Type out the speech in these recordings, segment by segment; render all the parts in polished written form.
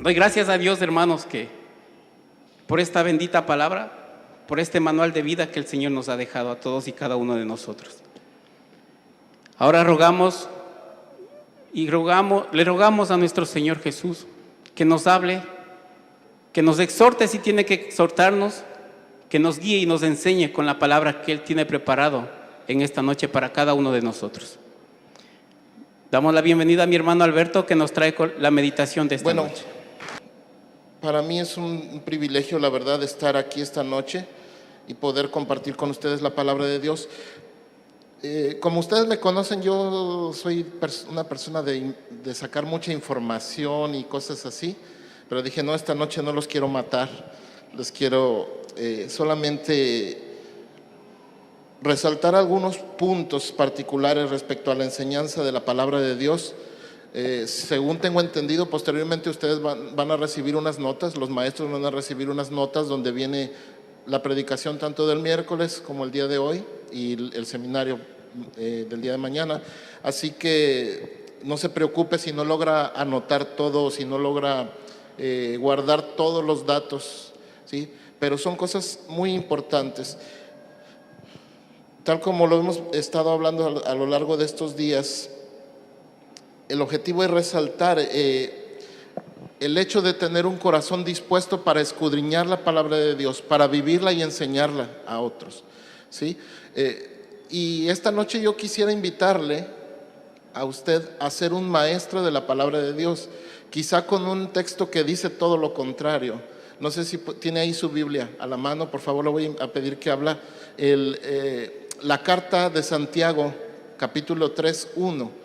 Doy gracias a Dios, hermanos, que por esta bendita palabra, por este manual de vida que el Señor nos ha dejado a todos y cada uno de nosotros. Ahora le rogamos a nuestro Señor Jesús que nos hable, que nos exhorte si tiene que exhortarnos, que nos guíe y nos enseñe con la palabra que Él tiene preparado en esta noche para cada uno de nosotros. Damos la bienvenida a mi hermano Alberto, que nos trae la meditación de esta noche. Para mí es un privilegio, la verdad, estar aquí esta noche y poder compartir con ustedes la palabra de Dios. Como ustedes me conocen, yo soy una persona de sacar mucha información y cosas así, pero dije, no, esta noche no los quiero matar, les quiero solamente resaltar algunos puntos particulares respecto a la enseñanza de la palabra de Dios. Según tengo entendido, posteriormente ustedes van a recibir unas notas, los maestros van a recibir unas notas donde viene la predicación tanto del miércoles como el día de hoy y el seminario del día de mañana. Así que no se preocupe si no logra anotar todo, si no logra guardar todos los datos, ¿sí? Pero son cosas muy importantes. Tal como lo hemos estado hablando a lo largo de estos días, el objetivo es resaltar el hecho de tener un corazón dispuesto para escudriñar la palabra de Dios, para vivirla y enseñarla a otros, ¿sí? Y esta noche yo quisiera invitarle a usted a ser un maestro de la palabra de Dios, quizá con un texto que dice todo lo contrario. No sé si tiene ahí su Biblia a la mano, por favor le voy a pedir que habla la carta de Santiago, capítulo 3, 1.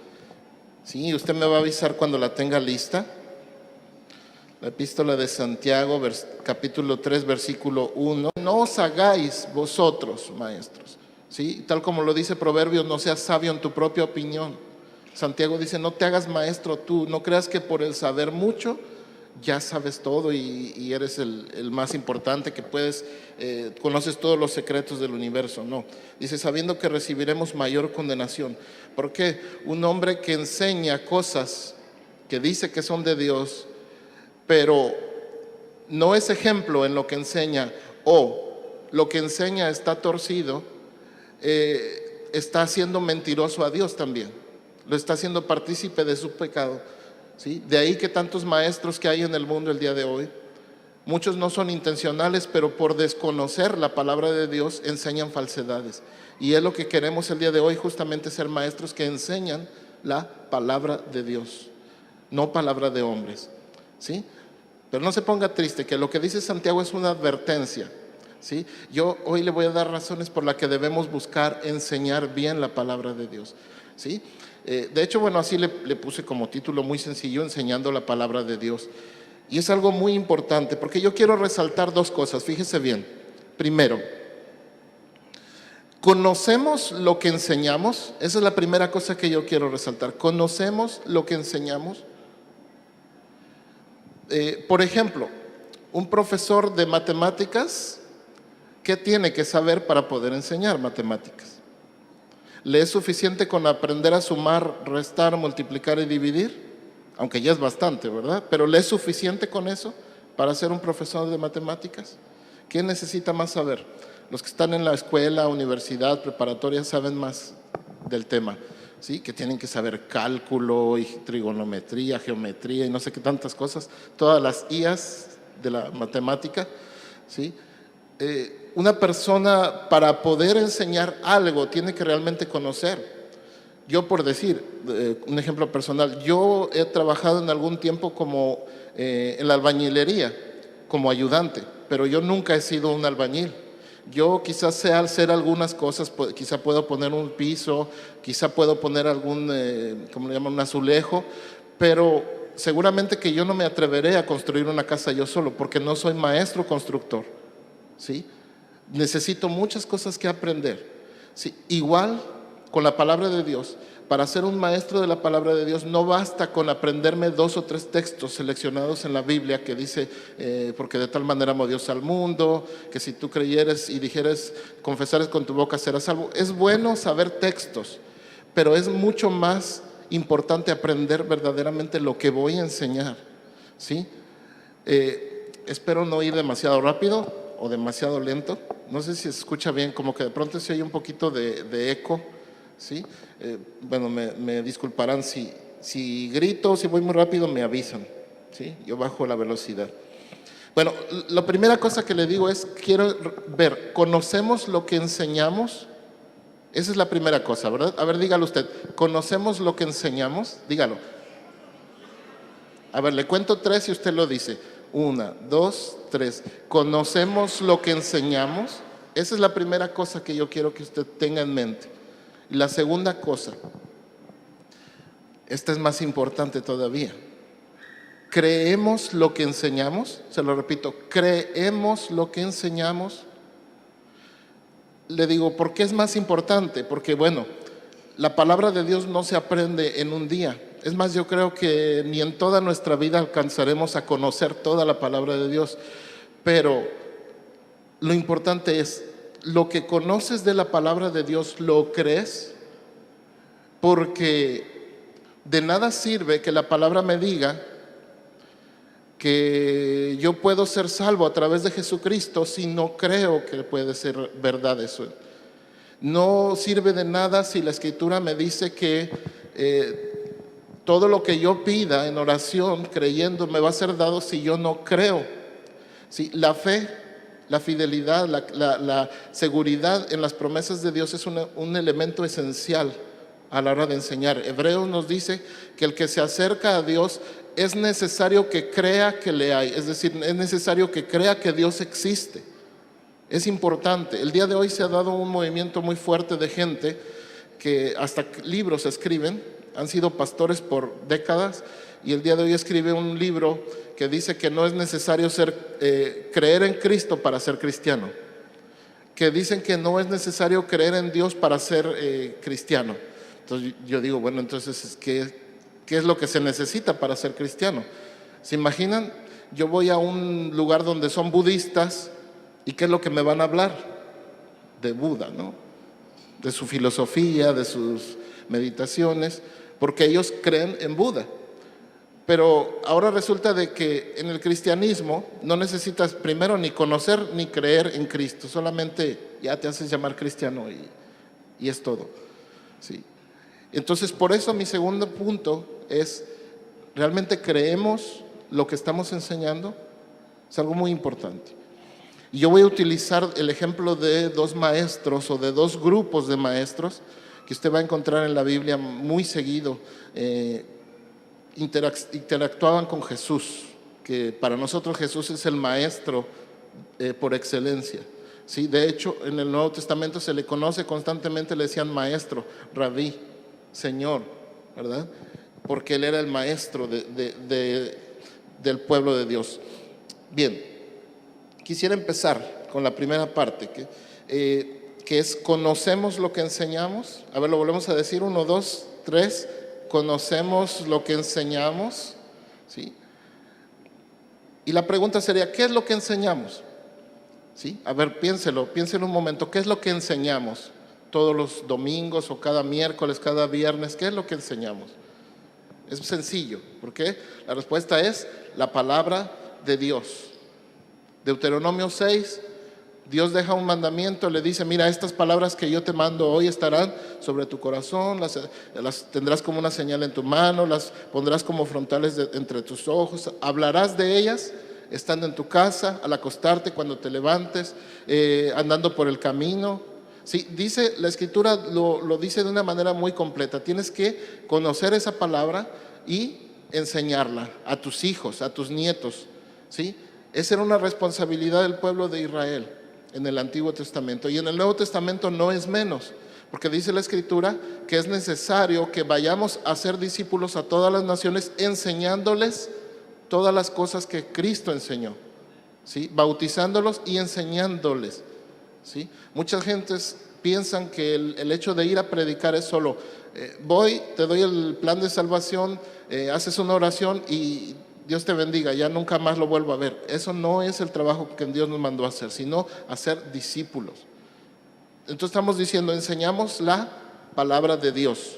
Sí, usted me va a avisar cuando la tenga lista. La epístola de Santiago, capítulo 3, versículo 1. No os hagáis vosotros maestros, ¿sí? Tal como lo dice Proverbios, no seas sabio en tu propia opinión. Santiago dice, no te hagas maestro tú, no creas que por el saber mucho ya sabes todo y eres el más importante, que conoces todos los secretos del universo. No, dice, sabiendo que recibiremos mayor condenación. ¿Por qué? Un hombre que enseña cosas que dice que son de Dios, pero no es ejemplo en lo que enseña, o lo que enseña está torcido, está haciendo mentiroso a Dios también, lo está haciendo partícipe de su pecado, ¿sí? De ahí que tantos maestros que hay en el mundo el día de hoy, muchos no son intencionales, pero por desconocer la palabra de Dios enseñan falsedades. Y es lo que queremos el día de hoy, justamente ser maestros que enseñan la palabra de Dios, no palabra de hombres, ¿sí? Pero no se ponga triste, que lo que dice Santiago es una advertencia, ¿sí? Yo hoy le voy a dar razones por las que debemos buscar enseñar bien la palabra de Dios, ¿sí? De hecho, bueno, así le puse como título muy sencillo, enseñando la palabra de Dios. Y es algo muy importante, porque yo quiero resaltar dos cosas, fíjese bien. Primero, ¿conocemos lo que enseñamos? Esa es la primera cosa que yo quiero resaltar. ¿Conocemos lo que enseñamos? Por ejemplo, un profesor de matemáticas, ¿qué tiene que saber para poder enseñar matemáticas? ¿Le es suficiente con aprender a sumar, restar, multiplicar y dividir? Aunque ya es bastante, ¿verdad? Pero ¿le es suficiente con eso para ser un profesor de matemáticas? ¿Quién necesita más saber? Los que están en la escuela, universidad, preparatoria saben más del tema, ¿sí? Que tienen que saber cálculo y trigonometría, geometría y no sé qué tantas cosas, todas las IAs de la matemática, ¿sí? Una persona para poder enseñar algo tiene que realmente conocer. Yo, por decir, un ejemplo personal, yo he trabajado en algún tiempo como en la albañilería, como ayudante, pero yo nunca he sido un albañil. Yo quizás sé hacer algunas cosas, quizá puedo poner un piso, quizá puedo poner algún, ¿cómo le llaman?, un azulejo, pero seguramente que yo no me atreveré a construir una casa yo solo, porque no soy maestro constructor, ¿sí? Necesito muchas cosas que aprender, ¿sí? Igual con la palabra de Dios. Para ser un maestro de la palabra de Dios no basta con aprenderme 2 o 3 textos seleccionados en la Biblia que dice, porque de tal manera amó Dios al mundo, que si tú creyeres y dijeres, confesares con tu boca serás salvo. Es bueno saber textos, pero es mucho más importante aprender verdaderamente lo que voy a enseñar, ¿sí? Espero no ir demasiado rápido o demasiado lento. No sé si se escucha bien, como que de pronto se oye un poquito de eco, ¿sí? Bueno, me disculparán si grito, si voy muy rápido, me avisan, ¿sí? Yo bajo la velocidad. Bueno, la primera cosa que le digo es, quiero ver, ¿conocemos lo que enseñamos? Esa es la primera cosa, ¿verdad? A ver, dígalo usted, ¿conocemos lo que enseñamos? Dígalo. A ver, le cuento 3 y usted lo dice. 1, 2, 3. ¿Conocemos lo que enseñamos? Esa es la primera cosa que yo quiero que usted tenga en mente. Y la segunda cosa, esta es más importante todavía. ¿Creemos lo que enseñamos? Se lo repito, ¿creemos lo que enseñamos? Le digo, ¿por qué es más importante? Porque bueno, la palabra de Dios no se aprende en un día. Es más, yo creo que ni en toda nuestra vida alcanzaremos a conocer toda la palabra de Dios. Pero lo importante es, lo que conoces de la palabra de Dios, ¿lo crees? Porque de nada sirve que la palabra me diga que yo puedo ser salvo a través de Jesucristo si no creo que puede ser verdad eso. No sirve de nada si la Escritura me dice que todo lo que yo pida en oración, creyendo, me va a ser dado si yo no creo. ¿Sí? La fe, la fidelidad, la seguridad en las promesas de Dios es un elemento esencial a la hora de enseñar. Hebreos nos dice que el que se acerca a Dios es necesario que crea que le hay, es decir, es necesario que crea que Dios existe. Es importante. El día de hoy se ha dado un movimiento muy fuerte de gente que hasta libros escriben, han sido pastores por décadas y el día de hoy escribe un libro que dice que no es necesario creer en Cristo para ser cristiano, que dicen que no es necesario creer en Dios para ser cristiano. Entonces yo digo, bueno, entonces ¿qué es lo que se necesita para ser cristiano? ¿Se imaginan? Yo voy a un lugar donde son budistas y ¿qué es lo que me van a hablar? De Buda, ¿no? De su filosofía, de sus meditaciones, porque ellos creen en Buda. Pero ahora resulta de que en el cristianismo no necesitas primero ni conocer ni creer en Cristo, solamente ya te haces llamar cristiano y es todo. ¿Sí? Entonces, por eso mi segundo punto es, ¿realmente creemos lo que estamos enseñando? Es algo muy importante. Y yo voy a utilizar el ejemplo de 2 maestros o de 2 grupos de maestros que usted va a encontrar en la Biblia muy seguido. Interactuaban con Jesús, que para nosotros Jesús es el maestro por excelencia. ¿Sí? De hecho, en el Nuevo Testamento se le conoce constantemente, le decían maestro, rabí, Señor, ¿verdad? Porque Él era el maestro del pueblo de Dios. Bien, quisiera empezar con la primera parte, que es conocemos lo que enseñamos. A ver, lo volvemos a decir, 1, 2, 3, conocemos lo que enseñamos, ¿sí? Y la pregunta sería, ¿qué es lo que enseñamos? ¿Sí? A ver, piénselo un momento, ¿qué es lo que enseñamos? Todos los domingos o cada miércoles, cada viernes, ¿qué es lo que enseñamos? Es sencillo, ¿por qué? La respuesta es la palabra de Dios. Deuteronomio 6, Dios deja un mandamiento, le dice, mira, estas palabras que yo te mando hoy estarán sobre tu corazón, las tendrás como una señal en tu mano, las pondrás como frontales entre tus ojos, hablarás de ellas estando en tu casa, al acostarte, cuando te levantes, andando por el camino. Sí, dice, la Escritura lo dice de una manera muy completa. Tienes que conocer esa palabra y enseñarla a tus hijos, a tus nietos. ¿Sí? Esa era una responsabilidad del pueblo de Israel en el Antiguo Testamento. Y en el Nuevo Testamento no es menos, porque dice la Escritura que es necesario que vayamos a ser discípulos a todas las naciones, enseñándoles todas las cosas que Cristo enseñó. ¿Sí? Bautizándolos y enseñándoles. ¿Sí? Muchas gentes piensan que el hecho de ir a predicar es solo voy, te doy el plan de salvación, haces una oración y Dios te bendiga, ya nunca más lo vuelvo a ver. Eso no es el trabajo que Dios nos mandó a hacer, sino a ser discípulos. Entonces estamos diciendo, enseñamos la palabra de Dios.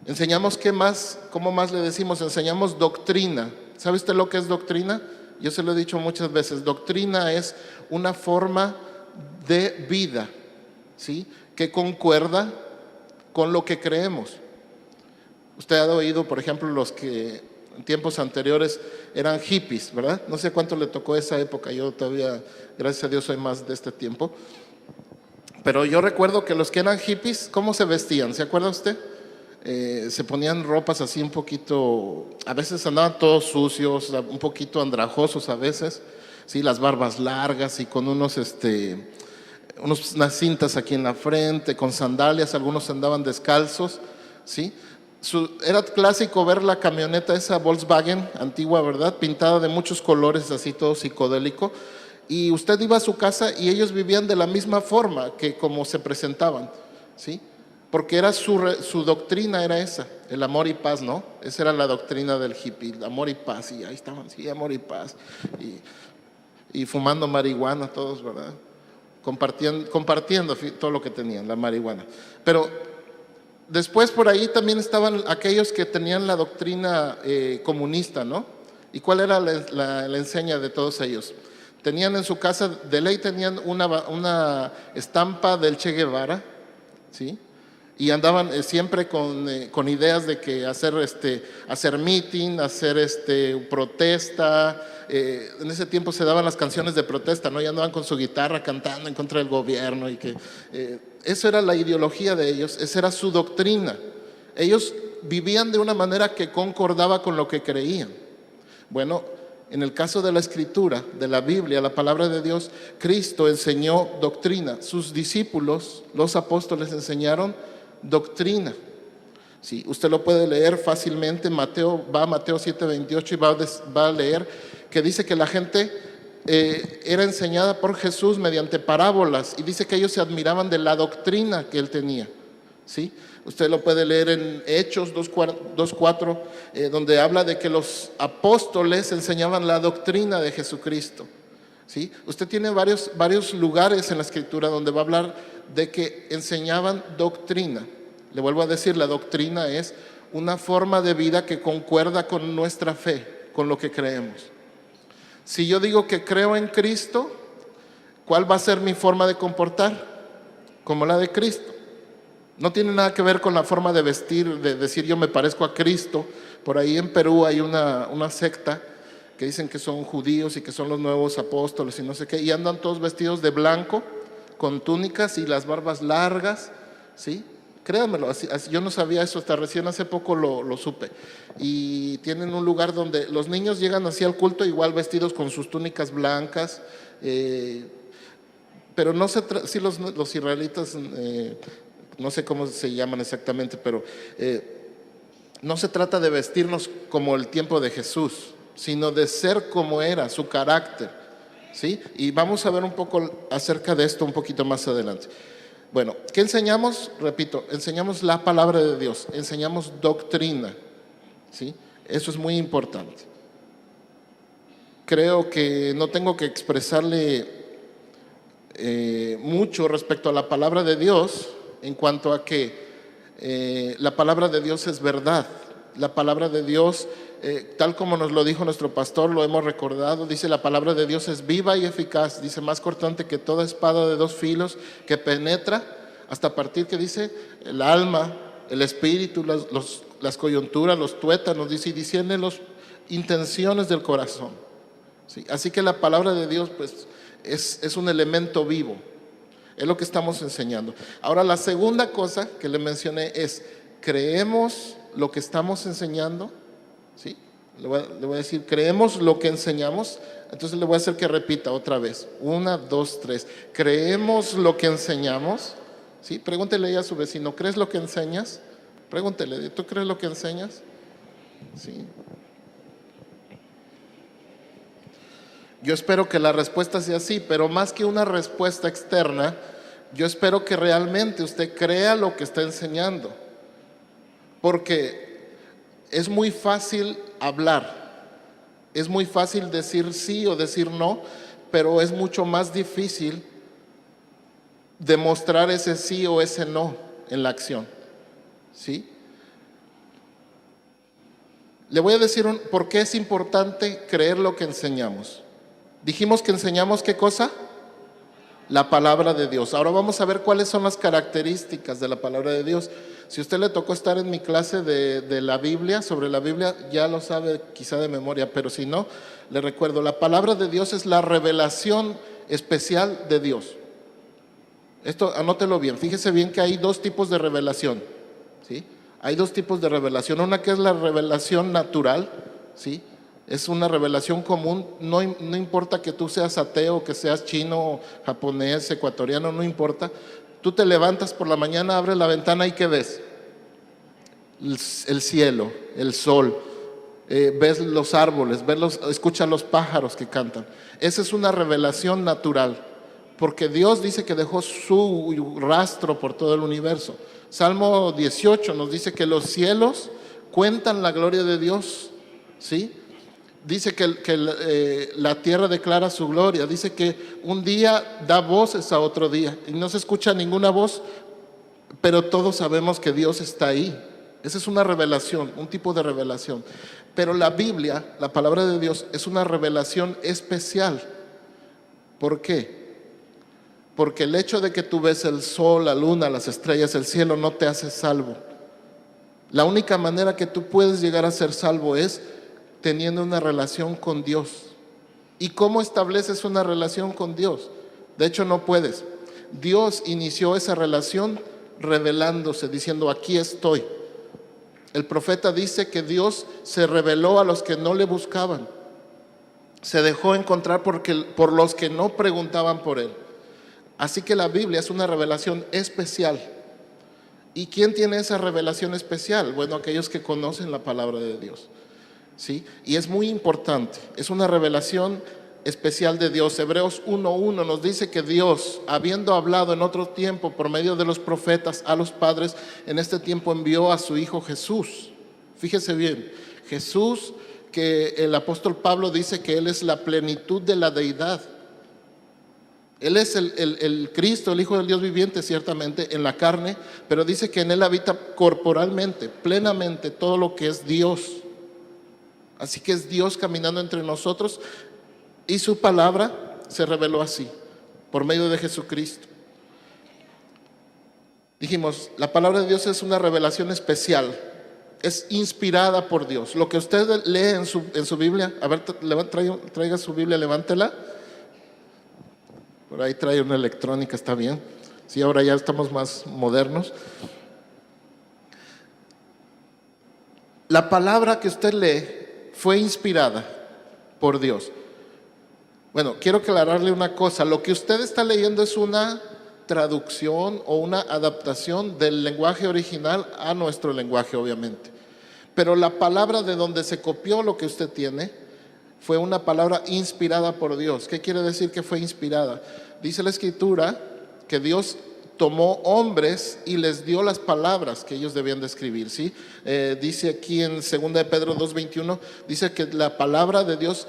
Enseñamos, ¿qué más? ¿Cómo más le decimos? Enseñamos doctrina. ¿Sabe usted lo que es doctrina? Yo se lo he dicho muchas veces. Doctrina es una forma de vida, ¿sí?, que concuerda con lo que creemos. Usted ha oído, por ejemplo, los que en tiempos anteriores eran hippies, ¿verdad? No sé cuánto le tocó esa época. Yo todavía, gracias a Dios, soy más de este tiempo. Pero yo recuerdo que los que eran hippies, ¿cómo se vestían? ¿Se acuerda usted? Se ponían ropas así un poquito, a veces andaban todos sucios, un poquito andrajosos a veces, ¿sí? Las barbas largas y con unas cintas aquí en la frente, con sandalias, algunos andaban descalzos, ¿sí? Era clásico ver la camioneta esa Volkswagen antigua, ¿verdad?, pintada de muchos colores, así todo psicodélico, y usted iba a su casa y ellos vivían de la misma forma que como se presentaban, ¿sí?, porque era su doctrina era esa, el amor y paz, ¿no? Esa era la doctrina del hippie, el amor y paz, y ahí estaban, sí, amor y paz, y fumando marihuana todos, ¿verdad?, compartiendo todo lo que tenían, la marihuana. Pero después por ahí también estaban aquellos que tenían la doctrina comunista, ¿no? ¿Y cuál era la enseña de todos ellos? Tenían en su casa, de ley tenían una estampa del Che Guevara, ¿sí?, y andaban siempre con ideas de que hacer meeting, hacer protesta. En ese tiempo se daban las canciones de protesta, ¿no? Y andaban con su guitarra cantando en contra del gobierno y que eso era la ideología de ellos, esa era su doctrina. Ellos vivían de una manera que concordaba con lo que creían. Bueno, en el caso de la Escritura, de la Biblia, la palabra de Dios, Cristo enseñó doctrina. Sus discípulos, los apóstoles, enseñaron doctrina. Sí, usted lo puede leer fácilmente. Va a Mateo 7:28 y va a leer que dice que la gente era enseñada por Jesús mediante parábolas, y dice que ellos se admiraban de la doctrina que él tenía. ¿Sí? Usted lo puede leer en Hechos 2:4, donde habla de que los apóstoles enseñaban la doctrina de Jesucristo. ¿Sí? Usted tiene varios lugares en la Escritura donde va a hablar de que enseñaban doctrina. Le vuelvo a decir, la doctrina es una forma de vida que concuerda con nuestra fe, con lo que creemos. Si yo digo que creo en Cristo, ¿cuál va a ser mi forma de comportar? Como la de Cristo. No tiene nada que ver con la forma de vestir, de decir yo me parezco a Cristo. Por ahí en Perú hay una secta que dicen que son judíos y que son los nuevos apóstoles y no sé qué, y andan todos vestidos de blanco, con túnicas y las barbas largas, ¿sí? Créanmelo, así, yo no sabía eso, hasta recién hace poco lo supe. Y tienen un lugar donde los niños llegan así al culto igual vestidos con sus túnicas blancas, pero no se sí, los israelitas, no sé cómo se llaman exactamente, pero no se trata de vestirnos como el tiempo de Jesús, sino de ser como era, su carácter, ¿sí? Y vamos a ver un poco acerca de esto un poquito más adelante. Bueno, ¿qué enseñamos? Repito, enseñamos la palabra de Dios, enseñamos doctrina, ¿sí? Eso es muy importante. Creo que no tengo que expresarle mucho respecto a la palabra de Dios en cuanto a que la palabra de Dios es verdad. La palabra de Dios, tal como nos lo dijo nuestro pastor, lo hemos recordado, dice la palabra de Dios es viva y eficaz, dice más cortante que toda espada de dos filos, que penetra hasta partir, que dice, el alma, el espíritu, las coyunturas, los tuétanos, dice, y discierne las intenciones del corazón. ¿Sí? Así que la palabra de Dios pues es un elemento vivo, es lo que estamos enseñando. Ahora, la segunda cosa que le mencioné es, ¿creemos lo que estamos enseñando? ¿Sí? Le voy a decir, ¿creemos lo que enseñamos? Entonces le voy a hacer que repita otra vez. 1, 2, 3. ¿Creemos lo que enseñamos? ¿Sí? Pregúntele ahí a su vecino, ¿crees lo que enseñas? Pregúntele, ¿tú crees lo que enseñas? ¿Sí? Yo espero que la respuesta sea sí, pero más que una respuesta externa, yo espero que realmente usted crea lo que está enseñando. Porque es muy fácil hablar, es muy fácil decir sí o decir no, pero es mucho más difícil demostrar ese sí o ese no en la acción. ¿Sí? Le voy a decir por qué es importante creer lo que enseñamos. Dijimos que enseñamos ¿qué cosa? La palabra de Dios. Ahora vamos a ver cuáles son las características de la palabra de Dios. Si a usted le tocó estar en mi clase de la Biblia, sobre la Biblia, ya lo sabe quizá de memoria, pero si no, le recuerdo, la palabra de Dios es la revelación especial de Dios. Esto anótelo bien, fíjese bien que hay dos tipos de revelación, ¿sí? Hay dos tipos de revelación, una que es la revelación natural, ¿sí? Es una revelación común, no importa que tú seas ateo, que seas chino, japonés, ecuatoriano, no importa. Tú te levantas por la mañana, abres la ventana y ¿qué ves? El cielo, el sol, ves los árboles, escuchas los pájaros que cantan. Esa es una revelación natural, porque Dios dice que dejó su rastro por todo el universo. Salmo 18 nos dice que los cielos cuentan la gloria de Dios, ¿sí? Dice que la tierra declara su gloria, dice que un día da voces a otro día y no se escucha ninguna voz, pero todos sabemos que Dios está ahí. Esa es una revelación, un tipo de revelación. Pero la Biblia, la palabra de Dios, es una revelación especial. ¿Por qué? Porque el hecho de que tú ves el sol, la luna, las estrellas, el cielo, no te hace salvo. La única manera que tú puedes llegar a ser salvo es teniendo una relación con Dios. ¿Y cómo estableces una relación con Dios? De hecho, no puedes. Dios inició esa relación revelándose, diciendo, aquí estoy. El profeta dice que Dios se reveló a los que no le buscaban. Se dejó encontrar por los que no preguntaban por Él. Así que la Biblia es una revelación especial. ¿Y quién tiene esa revelación especial? Bueno, aquellos que conocen la palabra de Dios. ¿Sí? Y es muy importante, es una revelación especial de Dios. Hebreos 1:1 nos dice que Dios, habiendo hablado en otro tiempo por medio de los profetas a los padres, en este tiempo envió a su Hijo Jesús. Fíjese bien, Jesús, que el apóstol Pablo dice que Él es la plenitud de la deidad. Él es el Cristo, el Hijo del Dios viviente, ciertamente, en la carne, pero dice que en Él habita corporalmente, plenamente, todo lo que es Dios. Así que es Dios caminando entre nosotros y su palabra se reveló así, por medio de Jesucristo. Dijimos, la palabra de Dios es una revelación especial, es inspirada por Dios. Lo que usted lee en su Biblia, a ver, traiga su Biblia, levántela. Por ahí trae una electrónica, está bien. Sí, ahora ya estamos más modernos. La palabra que usted lee fue inspirada por Dios. Bueno, quiero aclararle una cosa. Lo que usted está leyendo es una traducción o una adaptación del lenguaje original a nuestro lenguaje, obviamente. Pero la palabra de donde se copió lo que usted tiene fue una palabra inspirada por Dios. ¿Qué quiere decir que fue inspirada? Dice la Escritura que Dios tomó hombres y les dio las palabras que ellos debían de escribir, ¿sí? Dice aquí en 2 de Pedro 2:21, dice que la palabra de Dios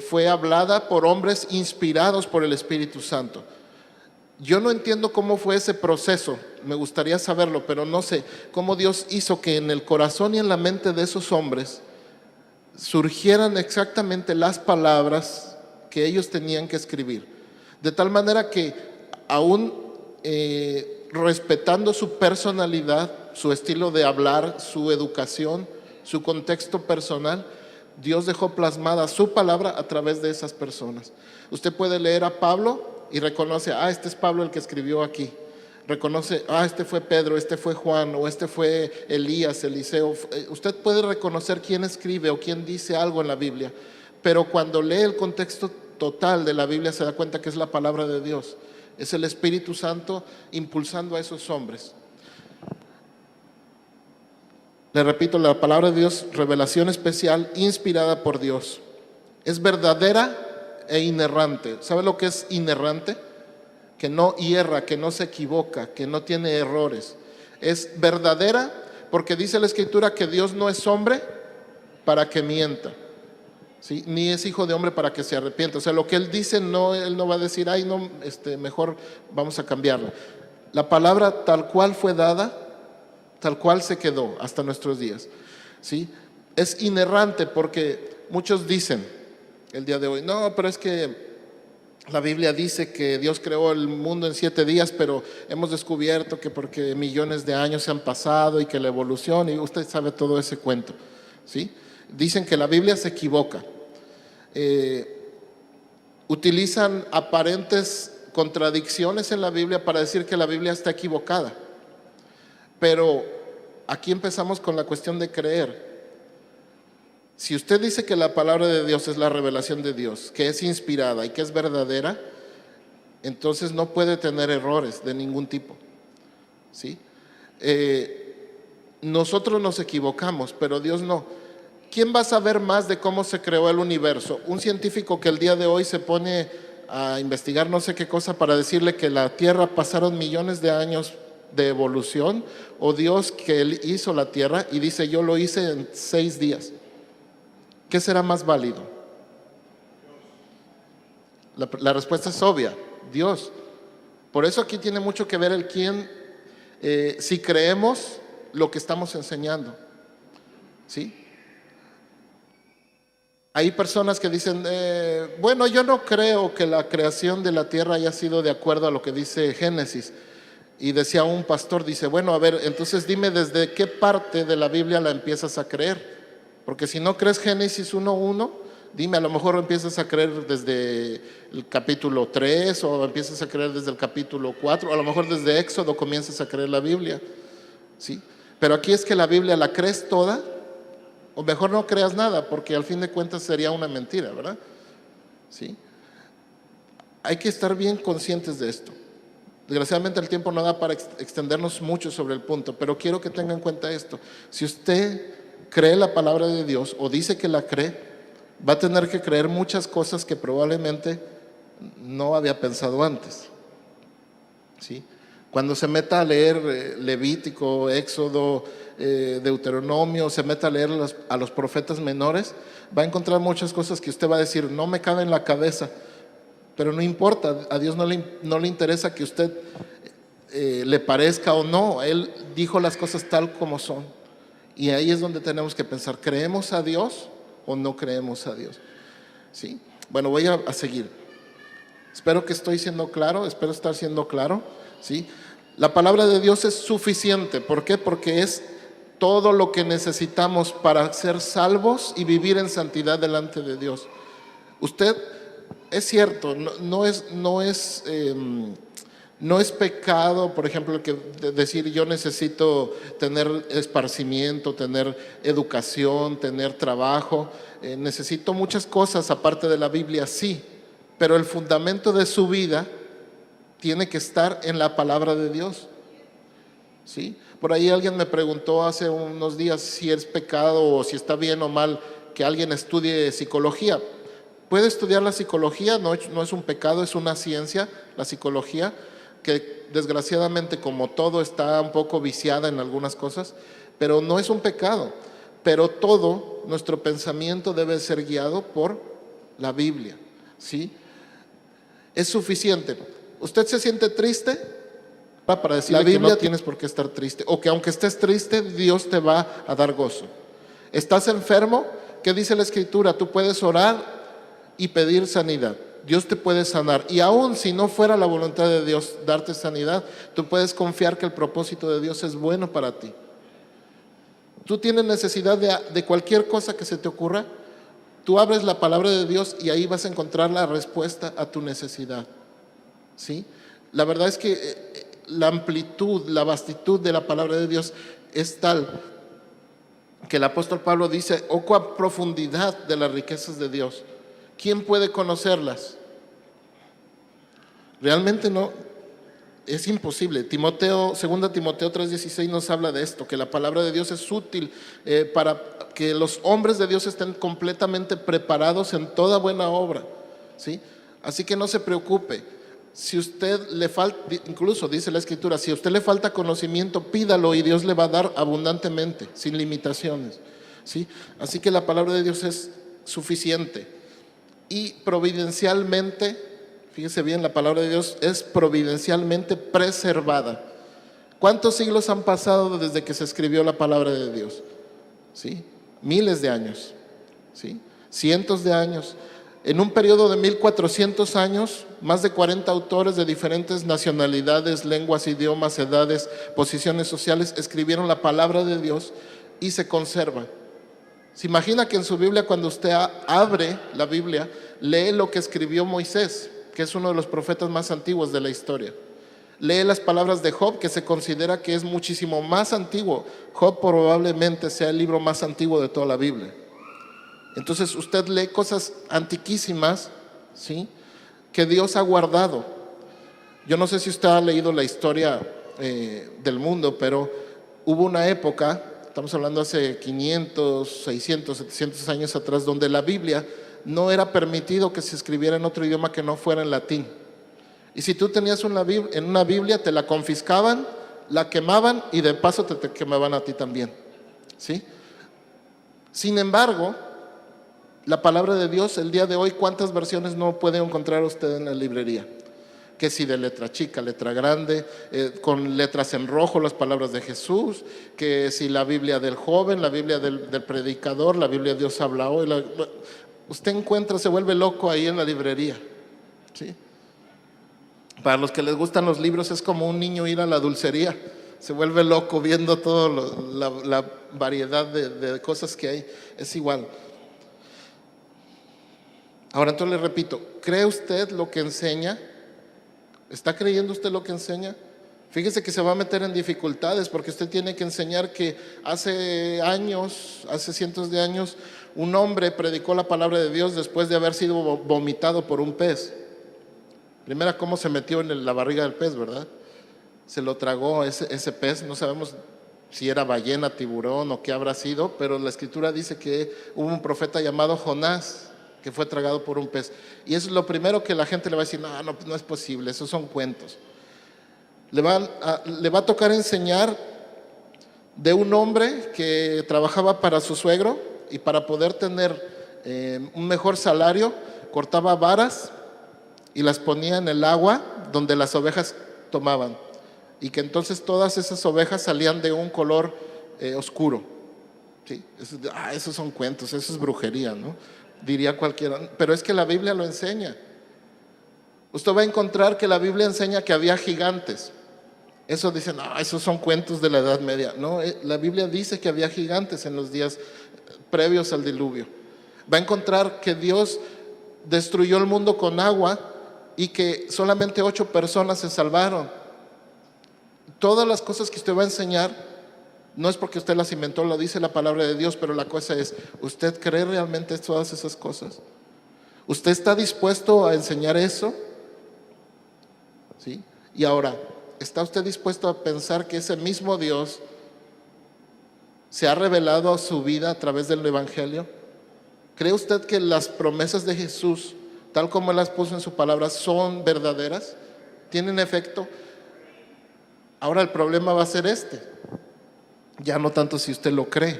fue hablada por hombres inspirados por el Espíritu Santo. Yo no entiendo cómo fue ese proceso, me gustaría saberlo, pero no sé cómo Dios hizo que en el corazón y en la mente de esos hombres surgieran exactamente las palabras que ellos tenían que escribir. De tal manera que aún respetando su personalidad, su estilo de hablar, su educación, su contexto personal, Dios dejó plasmada su palabra a través de esas personas. Usted puede leer a Pablo y reconoce, este es Pablo el que escribió aquí. Reconoce, este fue Pedro, este fue Juan, o este fue Elías, Eliseo. Usted puede reconocer quién escribe o quién dice algo en la Biblia, pero cuando lee el contexto total de la Biblia se da cuenta que es la palabra de Dios. Es el Espíritu Santo impulsando a esos hombres. Le repito, la palabra de Dios, revelación especial, inspirada por Dios. Es verdadera e inerrante. ¿Sabe lo que es inerrante? Que no hierra, que no se equivoca, que no tiene errores. Es verdadera porque dice la Escritura que Dios no es hombre para que mienta. ¿Sí? Ni es hijo de hombre para que se arrepienta. O sea, lo que Él dice, Él no va a decir, mejor vamos a cambiarla. La palabra tal cual fue dada, tal cual se quedó hasta nuestros días. ¿Sí? es inerrante, porque muchos dicen el día de hoy, no, pero es que la Biblia dice que Dios creó el mundo en 7 días, pero hemos descubierto que porque millones de años se han pasado y que la evolución, y usted sabe todo ese cuento, ¿sí? Dicen que la Biblia se equivoca. Utilizan aparentes contradicciones en la Biblia para decir que la Biblia está equivocada. Pero aquí empezamos con la cuestión de creer. Si usted dice que la palabra de Dios es la revelación de Dios, que es inspirada y que es verdadera, entonces no puede tener errores de ningún tipo, ¿sí? Nosotros nos equivocamos, pero Dios no. ¿Quién va a saber más de cómo se creó el universo? Un científico que el día de hoy se pone a investigar no sé qué cosa para decirle que la Tierra pasaron millones de años de evolución, o Dios que Él hizo la Tierra y dice yo lo hice en 6 días. ¿Qué será más válido? La respuesta es obvia, Dios. Por eso aquí tiene mucho que ver el quién, si creemos lo que estamos enseñando, ¿sí? Hay personas que dicen, bueno, yo no creo que la creación de la tierra haya sido de acuerdo a lo que dice Génesis. Y decía un pastor, dice, bueno, a ver, entonces dime desde qué parte de la Biblia la empiezas a creer. Porque si no crees Génesis 1:1, dime, a lo mejor empiezas a creer desde el capítulo 3 o empiezas a creer desde el capítulo 4, o a lo mejor desde Éxodo comienzas a creer la Biblia, ¿sí? Pero aquí es que la Biblia la crees toda, o mejor no creas nada, porque al fin de cuentas sería una mentira, ¿verdad? ¿Sí? Hay que estar bien conscientes de esto. Desgraciadamente el tiempo no da para extendernos mucho sobre el punto, pero quiero que tenga en cuenta esto. Si usted cree la palabra de Dios o dice que la cree, va a tener que creer muchas cosas que probablemente no había pensado antes, ¿sí? Cuando se meta a leer Levítico, Éxodo, Deuteronomio, se meta a leer a los profetas menores, va a encontrar muchas cosas que usted va a decir, no me cabe en la cabeza, pero no importa, a Dios no le interesa que usted le parezca o no, Él dijo las cosas tal como son. Y ahí es donde tenemos que pensar, ¿creemos a Dios o no creemos a Dios? ¿Sí? Bueno, voy a seguir. Espero que estoy siendo claro, espero estar siendo claro, ¿sí? La palabra de Dios es suficiente. ¿Por qué? Porque es todo lo que necesitamos para ser salvos y vivir en santidad delante de Dios. Usted, es cierto, no es pecado, por ejemplo, decir yo necesito tener esparcimiento, tener educación, tener trabajo, necesito muchas cosas aparte de la Biblia, sí, pero el fundamento de su vida tiene que estar en la palabra de Dios, ¿sí? Por ahí alguien me preguntó hace unos días si es pecado o si está bien o mal que alguien estudie psicología. Puede estudiar la psicología, no es un pecado, es una ciencia, la psicología, que desgraciadamente como todo está un poco viciada en algunas cosas, pero no es un pecado. Pero todo nuestro pensamiento debe ser guiado por la Biblia, ¿sí? Es suficiente. ¿Usted se siente triste? Para decirle que no tienes por qué estar triste, o que aunque estés triste, Dios te va a dar gozo. ¿Estás enfermo? ¿Qué dice la Escritura? Tú puedes orar y pedir sanidad. Dios te puede sanar, y aun si no fuera la voluntad de Dios darte sanidad, tú puedes confiar que el propósito de Dios es bueno para ti. Tú tienes necesidad de cualquier cosa que se te ocurra, tú abres la palabra de Dios y ahí vas a encontrar la respuesta a tu necesidad, ¿sí? La verdad es que la amplitud, la vastitud de la palabra de Dios es tal que el apóstol Pablo dice, oh, cuán profundidad de las riquezas de Dios. ¿Quién puede conocerlas? Realmente no, es imposible. 2 Timoteo 3:16 nos habla de esto, que la palabra de Dios es útil para que los hombres de Dios estén completamente preparados en toda buena obra, ¿sí? Así que no se preocupe. Si usted le falta, incluso dice la Escritura, si a usted le falta conocimiento, pídalo y Dios le va a dar abundantemente, sin limitaciones, ¿sí? Así que la palabra de Dios es suficiente. Y providencialmente, fíjese bien, la palabra de Dios es providencialmente preservada. ¿Cuántos siglos han pasado desde que se escribió la palabra de Dios? ¿Sí? miles de años, ¿sí? Cientos de años. En un periodo de 1400 años, más de 40 autores de diferentes nacionalidades, lenguas, idiomas, edades, posiciones sociales escribieron la palabra de Dios y se conserva. ¿Se imagina que en su Biblia, cuando usted abre la Biblia, lee lo que escribió Moisés, que es uno de los profetas más antiguos de la historia? Lee las palabras de Job, que se considera que es muchísimo más antiguo. Job probablemente sea el libro más antiguo de toda la Biblia. Entonces usted lee cosas antiquísimas, ¿sí?, que Dios ha guardado. Yo no sé si usted ha leído la historia del mundo, pero hubo una época, estamos hablando hace 500, 600, 700 años atrás, donde la Biblia no era permitido que se escribiera en otro idioma que no fuera en latín. Y si tú tenías en una Biblia, te la confiscaban, la quemaban y de paso te quemaban a ti también, ¿sí? Sin embargo, la palabra de Dios, el día de hoy, ¿cuántas versiones no puede encontrar usted en la librería? Que si de letra chica, letra grande, con letras en rojo, las palabras de Jesús, que si la Biblia del joven, la Biblia del predicador, la Biblia de Dios habla hoy. Usted encuentra, se vuelve loco ahí en la librería, ¿sí? Para los que les gustan los libros, es como un niño ir a la dulcería. Se vuelve loco viendo toda la variedad de cosas que hay. Es igual. Ahora entonces le repito, ¿cree usted lo que enseña? ¿Está creyendo usted lo que enseña? Fíjese que se va a meter en dificultades porque usted tiene que enseñar que hace años, hace cientos de años, un hombre predicó la palabra de Dios después de haber sido vomitado por un pez. Primera, cómo se metió en la barriga del pez, ¿verdad? Se lo tragó ese pez, no sabemos si era ballena, tiburón o qué habrá sido, pero la escritura dice que hubo un profeta llamado Jonás que fue tragado por un pez. Y eso es lo primero que la gente le va a decir, no es posible, esos son cuentos. Le va a tocar enseñar de un hombre que trabajaba para su suegro y para poder tener un mejor salario, cortaba varas y las ponía en el agua donde las ovejas tomaban. Y que entonces todas esas ovejas salían de un color oscuro. ¿Sí? Esos son cuentos, eso es brujería, ¿no? Diría cualquiera, pero es que la Biblia lo enseña. Usted va a encontrar que la Biblia enseña que había gigantes. Eso dicen, esos son cuentos de la Edad Media. No, la Biblia dice que había gigantes en los días previos al diluvio. Va a encontrar que Dios destruyó el mundo con agua y que solamente 8 personas se salvaron. Todas las cosas que usted va a enseñar no es porque usted las inventó, lo dice la palabra de Dios, pero la cosa es, ¿usted cree realmente todas esas cosas? ¿Usted está dispuesto a enseñar eso? ¿Sí? Y ahora, ¿está usted dispuesto a pensar que ese mismo Dios se ha revelado a su vida a través del Evangelio? ¿Cree usted que las promesas de Jesús, tal como Él las puso en su palabra, son verdaderas? ¿Tienen efecto? Ahora el problema va a ser ya no tanto si usted lo cree,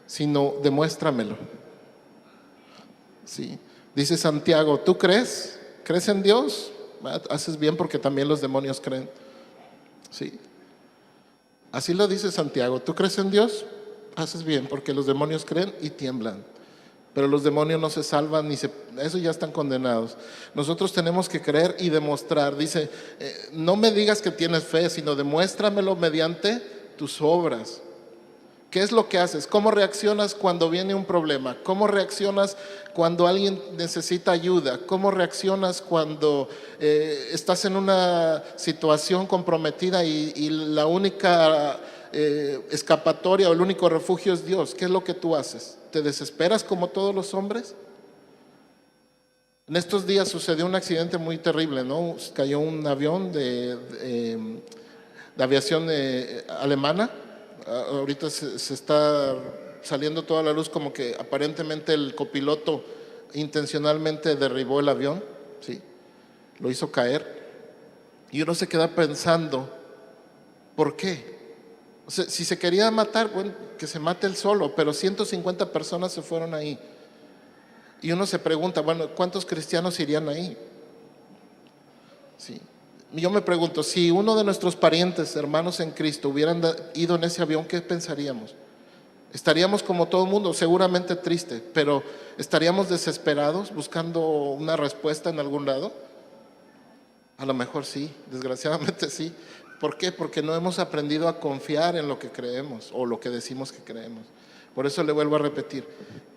sino demuéstramelo. ¿Sí? Dice Santiago, ¿tú crees? ¿Crees en Dios? Haces bien porque también los demonios creen. ¿Sí? Así lo dice Santiago, ¿tú crees en Dios? Haces bien porque los demonios creen y tiemblan. Pero los demonios no se salvan, eso ya están condenados. Nosotros tenemos que creer y demostrar. Dice, no me digas que tienes fe, sino demuéstramelo mediante tus obras. ¿Qué es lo que haces? ¿Cómo reaccionas cuando viene un problema? ¿Cómo reaccionas cuando alguien necesita ayuda? ¿Cómo reaccionas cuando estás en una situación comprometida y la única escapatoria o el único refugio es Dios? ¿Qué es lo que tú haces? ¿Te desesperas como todos los hombres? En estos días sucedió un accidente muy terrible, ¿no? Cayó un avión de aviación alemana. Ahorita se está saliendo toda la luz como que aparentemente el copiloto intencionalmente derribó el avión, ¿sí? Lo hizo caer. Y uno se queda pensando, ¿por qué? O sea, si se quería matar, bueno, que se mate él solo, pero 150 personas se fueron ahí. Y uno se pregunta, bueno, ¿cuántos cristianos irían ahí? Sí. Yo me pregunto, si uno de nuestros parientes, hermanos en Cristo, hubieran ido en ese avión, ¿qué pensaríamos? Estaríamos como todo el mundo, seguramente triste, pero ¿estaríamos desesperados buscando una respuesta en algún lado? A lo mejor sí, desgraciadamente sí. ¿Por qué? Porque no hemos aprendido a confiar en lo que creemos o lo que decimos que creemos. Por eso le vuelvo a repetir,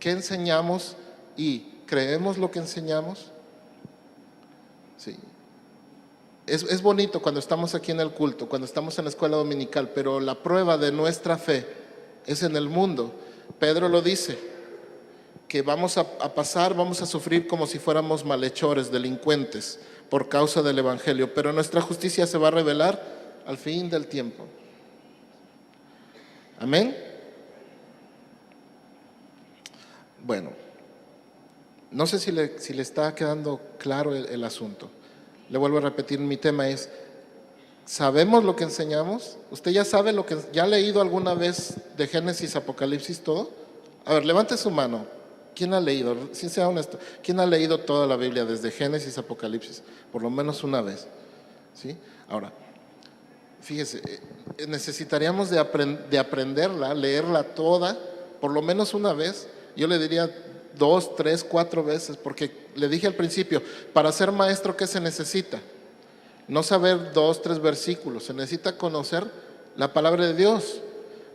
¿qué enseñamos y creemos lo que enseñamos? Sí. Es bonito cuando estamos aquí en el culto, cuando estamos en la escuela dominical, pero la prueba de nuestra fe es en el mundo. Pedro lo dice, que vamos a pasar, vamos a sufrir como si fuéramos malhechores, delincuentes, por causa del Evangelio, pero nuestra justicia se va a revelar al fin del tiempo. Amén. Bueno, no sé si le está quedando claro el asunto. Le vuelvo a repetir, mi tema es, ¿sabemos lo que enseñamos? ¿Usted ya sabe lo que, ya ha leído alguna vez de Génesis, Apocalipsis, todo? A ver, levante su mano. ¿Quién ha leído? Si sea honesto, ¿quién ha leído toda la Biblia desde Génesis, Apocalipsis? Por lo menos una vez. ¿Sí? Ahora, fíjese, necesitaríamos de aprenderla, leerla toda, por lo menos una vez. Yo le diría 2, 3, 4 veces, porque le dije al principio, para ser maestro, ¿qué se necesita? No saber 2, 3 versículos, se necesita conocer la palabra de Dios.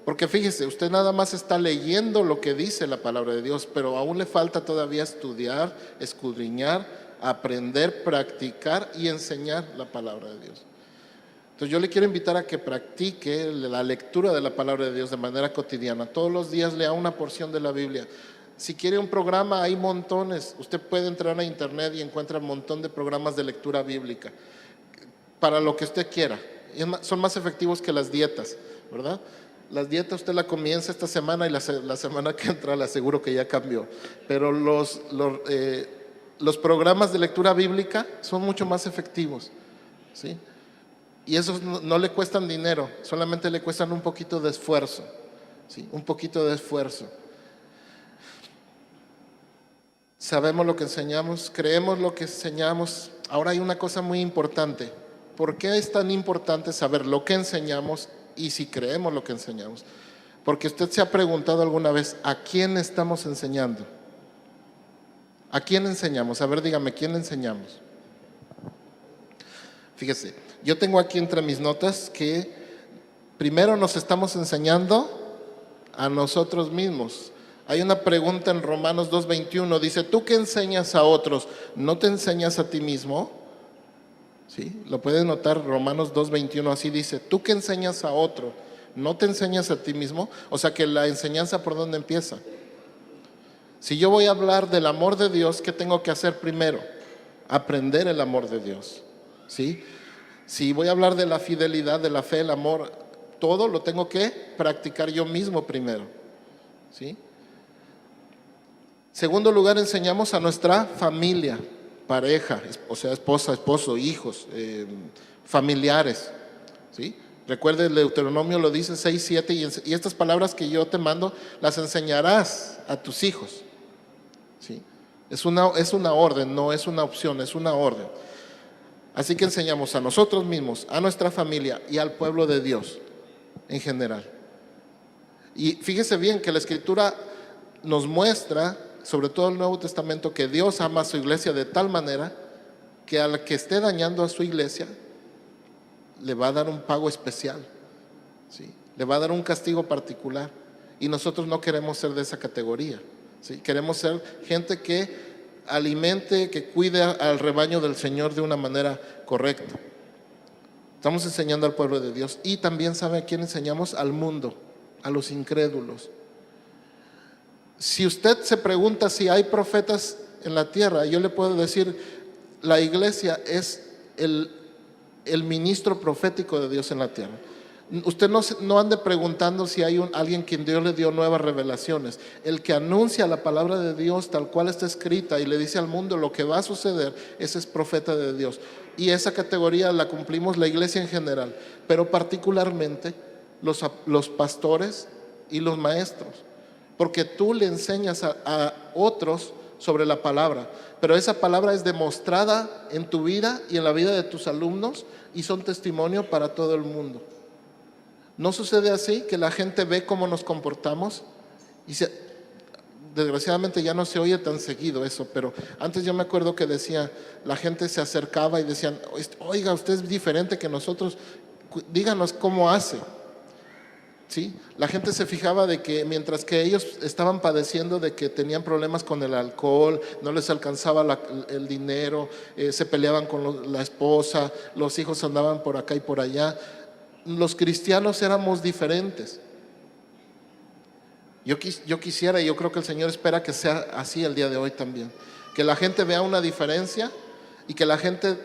Porque fíjese, usted nada más está leyendo lo que dice la palabra de Dios, pero aún le falta todavía estudiar, escudriñar, aprender, practicar y enseñar la palabra de Dios. Entonces yo le quiero invitar a que practique la lectura de la palabra de Dios de manera cotidiana. Todos los días lea una porción de la Biblia. Si quiere un programa, hay montones. Usted puede entrar a internet y encuentra un montón de programas de lectura bíblica para lo que usted quiera. Son más efectivos que las dietas, ¿verdad? Las dietas usted la comienza esta semana y la semana que entra le aseguro que ya cambió. Pero los programas de lectura bíblica son mucho más efectivos, ¿sí? Y esos no le cuestan dinero, solamente le cuestan un poquito de esfuerzo, ¿sí? Un poquito de esfuerzo. Sabemos lo que enseñamos, creemos lo que enseñamos. Ahora hay una cosa muy importante. ¿Por qué es tan importante saber lo que enseñamos y si creemos lo que enseñamos? Porque usted se ha preguntado alguna vez, ¿a quién estamos enseñando? ¿A quién enseñamos? A ver, dígame, ¿quién enseñamos? Fíjese, yo tengo aquí entre mis notas que primero nos estamos enseñando a nosotros mismos. Hay una pregunta en Romanos 2:21, dice, ¿tú qué enseñas a otros? ¿No te enseñas a ti mismo? ¿Sí? Lo pueden notar, Romanos 2:21 así dice, ¿tú qué enseñas a otro? ¿No te enseñas a ti mismo? O sea que la enseñanza, ¿por dónde empieza? Si yo voy a hablar del amor de Dios, ¿qué tengo que hacer primero? Aprender el amor de Dios, ¿sí? Si voy a hablar de la fidelidad, de la fe, el amor, todo lo tengo que practicar yo mismo primero, ¿sí? Segundo lugar, enseñamos a nuestra familia, pareja, o sea, esposa, esposo, hijos, familiares, ¿sí? Recuerde, el Deuteronomio lo dice 6, 7 y estas palabras que yo te mando las enseñarás a tus hijos, ¿sí? Es una orden, no es una opción, es una orden. Así que enseñamos a nosotros mismos, a nuestra familia y al pueblo de Dios en general. Y fíjese bien que la Escritura nos muestra, sobre todo el Nuevo Testamento, que Dios ama a su iglesia de tal manera que al que esté dañando a su iglesia le va a dar un pago especial, ¿sí? Le va a dar un castigo particular y nosotros no queremos ser de esa categoría, ¿sí? Queremos ser gente que alimente, que cuide al rebaño del Señor de una manera correcta. Estamos enseñando al pueblo de Dios y también, ¿sabe a quién enseñamos? Al mundo, a los incrédulos. Si usted se pregunta si hay profetas en la tierra, yo le puedo decir, la iglesia es el ministro profético de Dios en la tierra. Usted no ande preguntando si hay alguien quien Dios le dio nuevas revelaciones. El que anuncia la palabra de Dios tal cual está escrita y le dice al mundo lo que va a suceder, ese es profeta de Dios. Y esa categoría la cumplimos la iglesia en general, pero particularmente los pastores y los maestros. Porque tú le enseñas a otros sobre la palabra, pero esa palabra es demostrada en tu vida y en la vida de tus alumnos y son testimonio para todo el mundo. ¿No sucede así que la gente ve cómo nos comportamos Desgraciadamente ya no se oye tan seguido eso, pero antes yo me acuerdo que decía, la gente se acercaba y decían, oiga, usted es diferente que nosotros, díganos cómo hace. ¿Sí? La gente se fijaba de que mientras que ellos estaban padeciendo de que tenían problemas con el alcohol, no les alcanzaba el dinero, se peleaban con la esposa, los hijos andaban por acá y por allá, los cristianos éramos diferentes. Yo quisiera, y yo creo que el Señor espera que sea así el día de hoy también, que la gente vea una diferencia y que la gente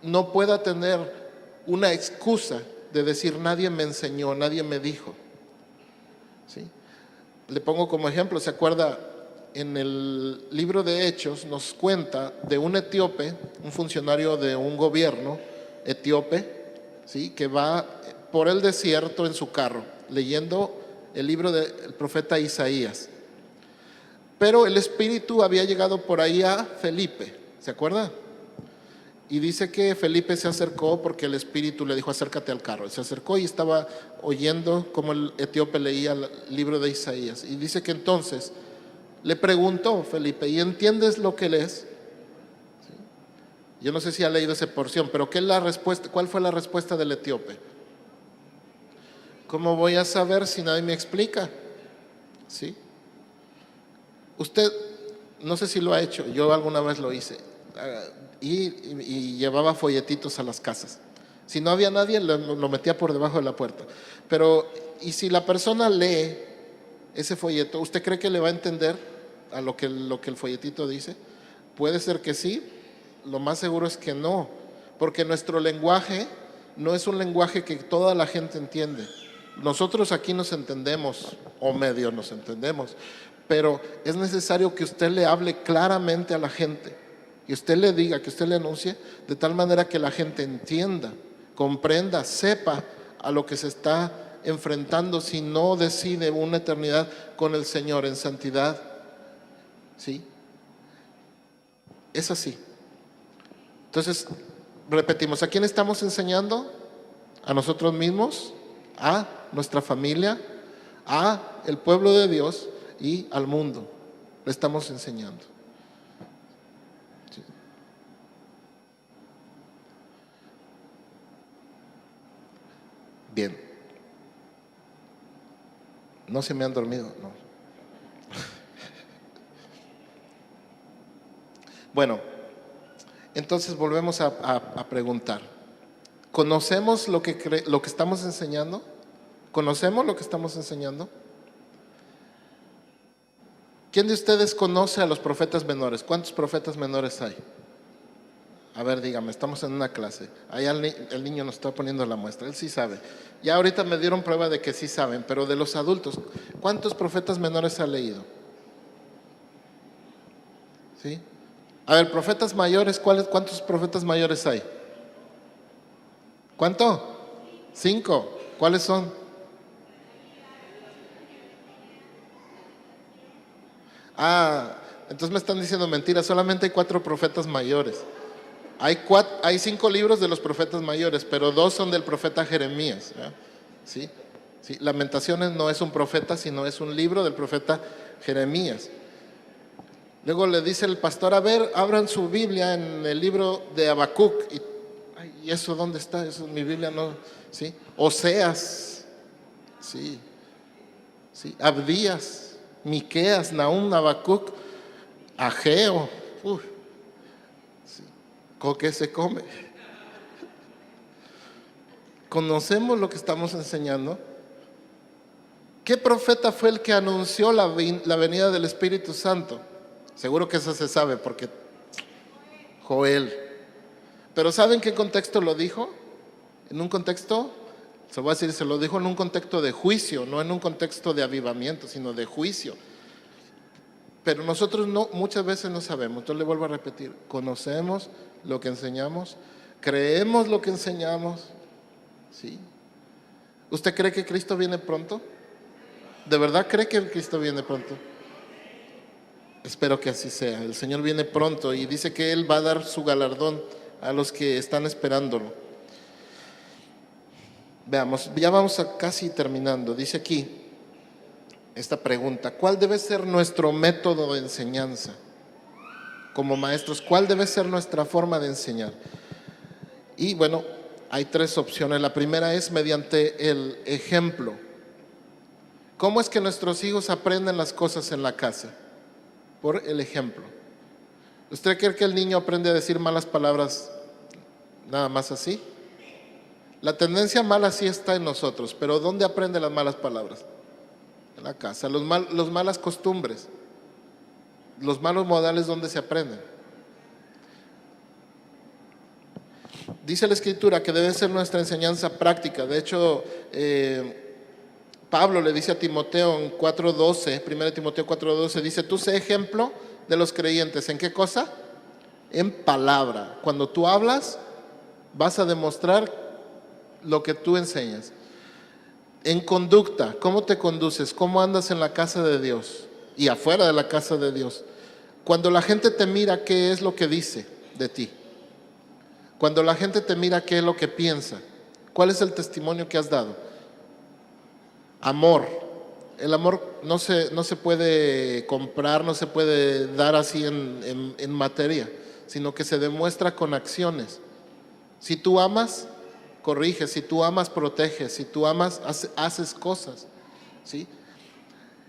no pueda tener una excusa de decir nadie me enseñó, nadie me dijo. ¿Sí? Le pongo como ejemplo, ¿se acuerda? En el libro de Hechos nos cuenta de un etíope, un funcionario de un gobierno etíope, ¿sí? Que va por el desierto en su carro, leyendo el libro del profeta Isaías. Pero el Espíritu había llegado por ahí a Felipe, ¿se acuerda? Y dice que Felipe se acercó porque el Espíritu le dijo acércate al carro. Él se acercó y estaba oyendo cómo el etíope leía el libro de Isaías. Y dice que entonces le preguntó Felipe, ¿y entiendes lo que lees? ¿Sí? Yo no sé si ha leído esa porción, pero ¿cuál fue la respuesta del etíope? ¿Cómo voy a saber si nadie me explica? ¿Sí? Usted, no sé si lo ha hecho, yo alguna vez lo hice, y llevaba folletitos a las casas. Si no había nadie, lo metía por debajo de la puerta. Pero, ¿y si la persona lee ese folleto, usted cree que le va a entender a lo que el folletito dice? Puede ser que sí, lo más seguro es que no, porque nuestro lenguaje no es un lenguaje que toda la gente entiende. Nosotros aquí nos entendemos, o medio nos entendemos, pero es necesario que usted le hable claramente a la gente, que usted le diga, que usted le anuncie, de tal manera que la gente entienda, comprenda, sepa a lo que se está enfrentando si no decide una eternidad con el Señor en santidad. ¿Sí? Es así. Entonces, repetimos, ¿a quién estamos enseñando? ¿A nosotros mismos? ¿A nuestra familia? ¿A el pueblo de Dios? Y al mundo. Le estamos enseñando. ¿Sí? Bien. ¿No se me han dormido? No. Bueno, entonces volvemos a preguntar. ¿Conocemos lo que estamos enseñando? ¿Conocemos lo que estamos enseñando? ¿Quién de ustedes conoce a los profetas menores? ¿Cuántos profetas menores hay? A ver, dígame, estamos en una clase. Ahí el niño nos está poniendo la muestra, él sí sabe. Ya ahorita me dieron prueba de que sí saben, pero de los adultos, ¿cuántos profetas menores ha leído? ¿Sí? A ver, profetas mayores, ¿cuántos profetas mayores hay? ¿Cuánto? 5. ¿Cuáles son? Entonces me están diciendo mentiras, solamente hay 4 profetas mayores. Hay 5 libros de los profetas mayores, pero 2 son del profeta Jeremías. ¿Sí? ¿Sí? Lamentaciones no es un profeta, sino es un libro del profeta Jeremías. Luego le dice el pastor, a ver, abran su Biblia en el libro de Habacuc. ¿Y eso dónde está? Eso en mi Biblia no. ¿Sí? Oseas, ¿sí? ¿Sí? Abdías, Miqueas, Nahum, Habacuc, Ageo. ¿Sí? ¿Con qué se come? ¿Conocemos lo que estamos enseñando? ¿Qué profeta fue el que anunció la venida del Espíritu Santo? Seguro que eso se sabe porque Joel. Pero ¿saben qué contexto lo dijo? En un contexto, se lo dijo en un contexto de juicio, no en un contexto de avivamiento, sino de juicio. Pero nosotros muchas veces no sabemos. Yo le vuelvo a repetir, conocemos lo que enseñamos, creemos lo que enseñamos. ¿Sí? ¿Usted cree que Cristo viene pronto? ¿De verdad cree que Cristo viene pronto? Espero que así sea. El Señor viene pronto y dice que Él va a dar su galardón a los que están esperándolo. Veamos, ya vamos casi terminando. Dice aquí, esta pregunta: ¿cuál debe ser nuestro método de enseñanza? Como maestros, ¿cuál debe ser nuestra forma de enseñar? Y bueno, hay tres opciones. La primera es mediante el ejemplo. ¿Cómo es que nuestros hijos aprenden las cosas en la casa? Por el ejemplo. ¿Usted cree que el niño aprende a decir malas palabras nada más así? La tendencia mala sí está en nosotros, pero ¿dónde aprende las malas palabras? En la casa. Los malas costumbres, los malos modales, ¿dónde se aprenden? Dice la Escritura que debe ser nuestra enseñanza práctica. De hecho, Pablo le dice a Timoteo en 4:12, 1 Timoteo 4:12, dice: tú sé ejemplo de los creyentes. ¿En qué cosa? En palabra. Cuando tú hablas, vas a demostrar lo que tú enseñas. En conducta, ¿cómo te conduces? ¿Cómo andas en la casa de Dios y afuera de la casa de Dios? Cuando la gente te mira, ¿qué es lo que dice de ti? Cuando la gente te mira, ¿qué es lo que piensa? ¿Cuál es el testimonio que has dado? Amor. El amor no se puede comprar, no se puede dar así en materia, sino que se demuestra con acciones. Si tú amas, corriges; si tú amas, proteges; si tú amas, haces cosas, ¿sí?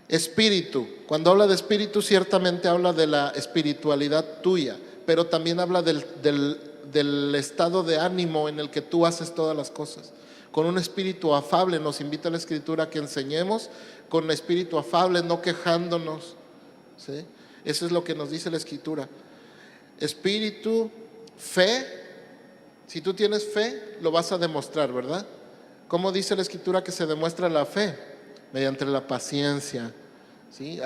Espíritu. Cuando habla de espíritu, ciertamente habla de la espiritualidad tuya, pero también habla del estado de ánimo en el que tú haces todas las cosas. Con un espíritu afable nos invita la Escritura a que enseñemos con espíritu afable, no quejándonos, ¿sí? Eso es lo que nos dice la Escritura. Espíritu, fe. Si tú tienes fe, lo vas a demostrar, ¿verdad? ¿Cómo dice la Escritura que se demuestra la fe? Mediante la paciencia, ¿sí?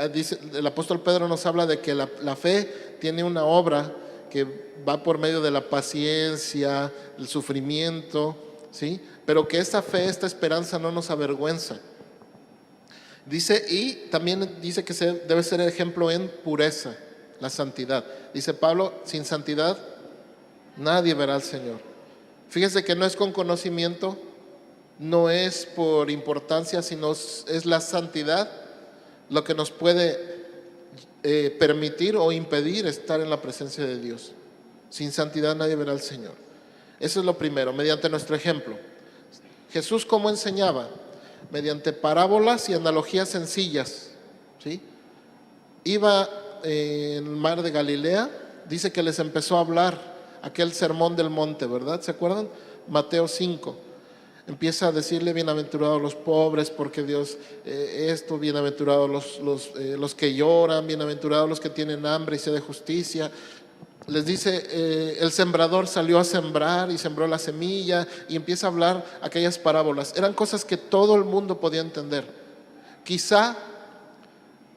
El apóstol Pedro nos habla de que la fe tiene una obra que va por medio de la paciencia, el sufrimiento, ¿sí? Pero que esta fe, esta esperanza no nos avergüenza. Dice, y también dice que debe ser ejemplo en pureza, la santidad. Dice Pablo: sin santidad nadie verá al Señor. Fíjese que no es con conocimiento, no es por importancia, sino es la santidad lo que nos puede permitir o impedir estar en la presencia de Dios. Sin santidad nadie verá al Señor. Eso es lo primero, mediante nuestro ejemplo. Jesús, ¿cómo enseñaba? Mediante parábolas y analogías sencillas, ¿sí? Iba en el mar de Galilea, dice que les empezó a hablar aquel sermón del monte, ¿verdad? ¿Se acuerdan? Mateo 5. Empieza a decirle: bienaventurados los pobres, porque Dios bienaventurados los que lloran, bienaventurados los que tienen hambre y sed de justicia. Les dice, el sembrador salió a sembrar y sembró la semilla, y empieza a hablar aquellas parábolas. Eran cosas que todo el mundo podía entender. Quizá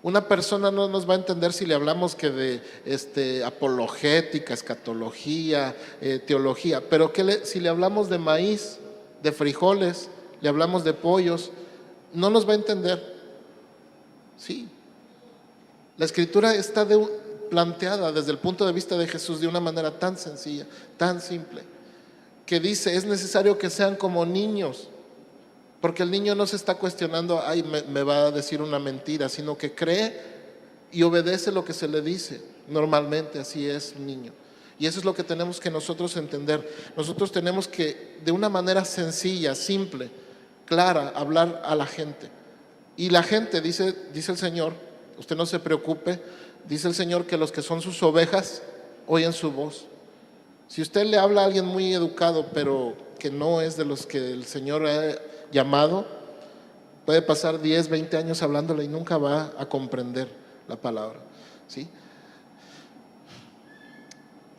una persona no nos va a entender si le hablamos que de apologética, escatología, teología, pero si le hablamos de maíz, de frijoles, le hablamos de pollos, no nos va a entender. Sí. La Escritura está planteada desde el punto de vista de Jesús de una manera tan sencilla, tan simple, que dice: es necesario que sean como niños. Porque el niño no se está cuestionando: ay, me va a decir una mentira, sino que cree y obedece lo que se le dice. Normalmente así es un niño. Y eso es lo que tenemos que nosotros entender. Nosotros tenemos que, de una manera sencilla, simple, clara, hablar a la gente. Y la gente, dice el Señor, usted no se preocupe, dice el Señor que los que son sus ovejas oyen su voz. Si usted le habla a alguien muy educado, pero que no es de los que el Señor ha llamado, puede pasar 10, 20 años hablándole y nunca va a comprender la palabra, ¿sí?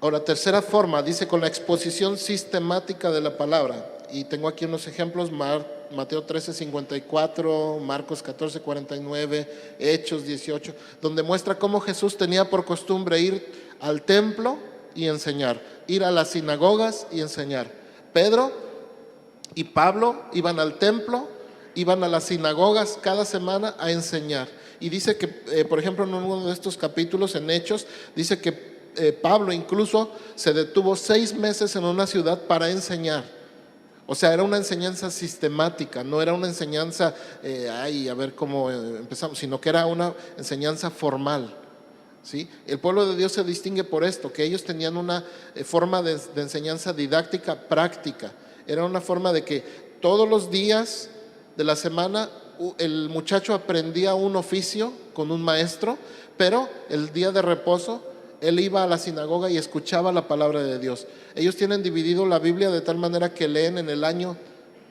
Ahora, tercera forma, dice: con la exposición sistemática de la palabra. Y tengo aquí unos ejemplos: Mateo 13:54, Marcos 14:49, Hechos 18, donde muestra cómo Jesús tenía por costumbre ir al templo y enseñar, ir a las sinagogas y enseñar. Pedro y Pablo iban al templo, iban a las sinagogas cada semana a enseñar. Y dice que, por ejemplo, en uno de estos capítulos, en Hechos, dice que Pablo incluso se detuvo 6 meses en una ciudad para enseñar. O sea, era una enseñanza sistemática, no era una enseñanza, a ver cómo empezamos, sino que era una enseñanza formal. ¿Sí? El pueblo de Dios se distingue por esto, que ellos tenían una forma de enseñanza didáctica práctica. Era una forma de que todos los días de la semana el muchacho aprendía un oficio con un maestro, pero el día de reposo él iba a la sinagoga y escuchaba la palabra de Dios. Ellos tienen dividido la Biblia de tal manera que leen en el año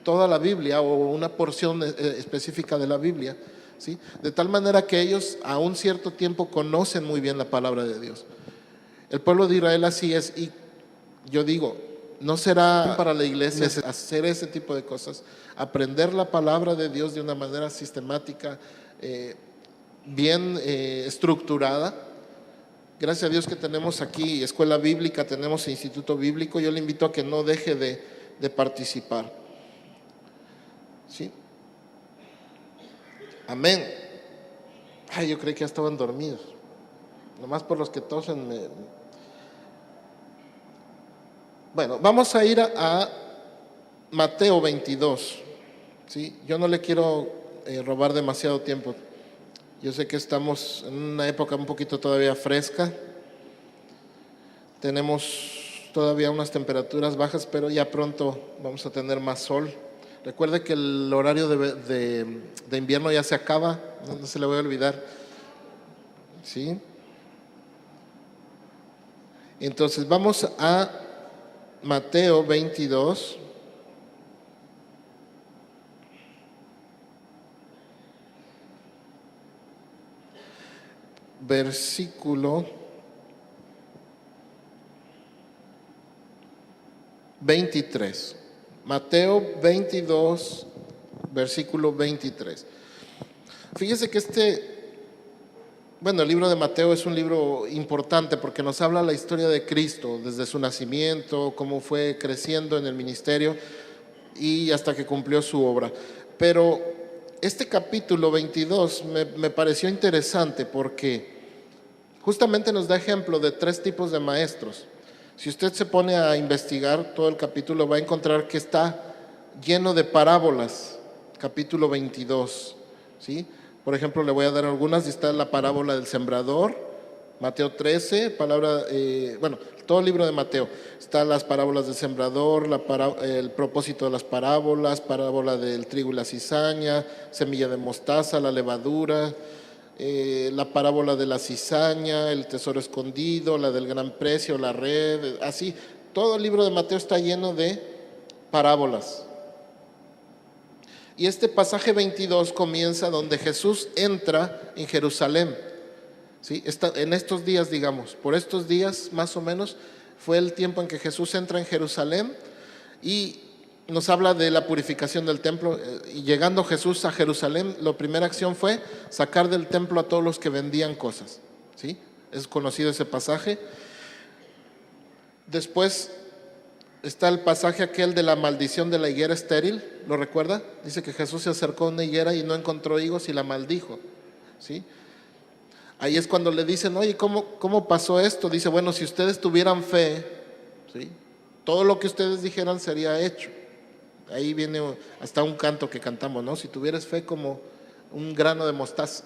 toda la Biblia o una porción específica de la Biblia, ¿sí? De tal manera que ellos a un cierto tiempo conocen muy bien la palabra de Dios. El pueblo de Israel así es, y yo digo, no será para la iglesia hacer ese tipo de cosas, aprender la palabra de Dios de una manera sistemática, bien estructurada. Gracias a Dios que tenemos aquí escuela bíblica, tenemos instituto bíblico. Yo le invito a que no deje de participar. ¿Sí? Amén. Ay, yo creí que ya estaban dormidos. Nomás por los que tosen Bueno, vamos a ir a Mateo 22. ¿Sí? Yo no le quiero robar demasiado tiempo. Yo sé que estamos en una época un poquito todavía fresca. Tenemos todavía unas temperaturas bajas, pero ya pronto vamos a tener más sol. Recuerde que el horario de invierno ya se acaba, no se le voy a olvidar. ¿Sí? Entonces vamos a Mateo 22. Versículo 23. Mateo 22, versículo 23. Fíjese que el libro de Mateo es un libro importante porque nos habla la historia de Cristo, desde su nacimiento, cómo fue creciendo en el ministerio y hasta que cumplió su obra. Pero este capítulo 22 me pareció interesante porque justamente nos da ejemplo de 3 tipos de maestros. Si usted se pone a investigar todo el capítulo, va a encontrar que está lleno de parábolas, capítulo 22. ¿Sí? Por ejemplo, le voy a dar algunas. Está la parábola del sembrador, Mateo 13, todo el libro de Mateo. Están las parábolas del sembrador, el propósito de las parábolas, parábola del trigo y la cizaña, semilla de mostaza, la levadura, la parábola de la cizaña, el tesoro escondido, la del gran precio, la red, así. Todo el libro de Mateo está lleno de parábolas. Y este pasaje 22 comienza donde Jesús entra en Jerusalén. ¿Sí? En estos días, digamos, por estos días más o menos, fue el tiempo en que Jesús entra en Jerusalén y nos habla de la purificación del templo. Y llegando Jesús a Jerusalén, la primera acción fue sacar del templo a todos los que vendían cosas. ¿Sí? Es conocido ese pasaje. Después está el pasaje aquel de la maldición de la higuera estéril, ¿lo recuerda? Dice que Jesús se acercó a una higuera y no encontró higos y la maldijo. ¿Sí? Ahí es cuando le dicen, oye, ¿cómo pasó esto? Dice, bueno, si ustedes tuvieran fe, ¿sí? Todo lo que ustedes dijeran sería hecho. Ahí viene hasta un canto que cantamos, ¿no? Si tuvieras fe como un grano de mostaza.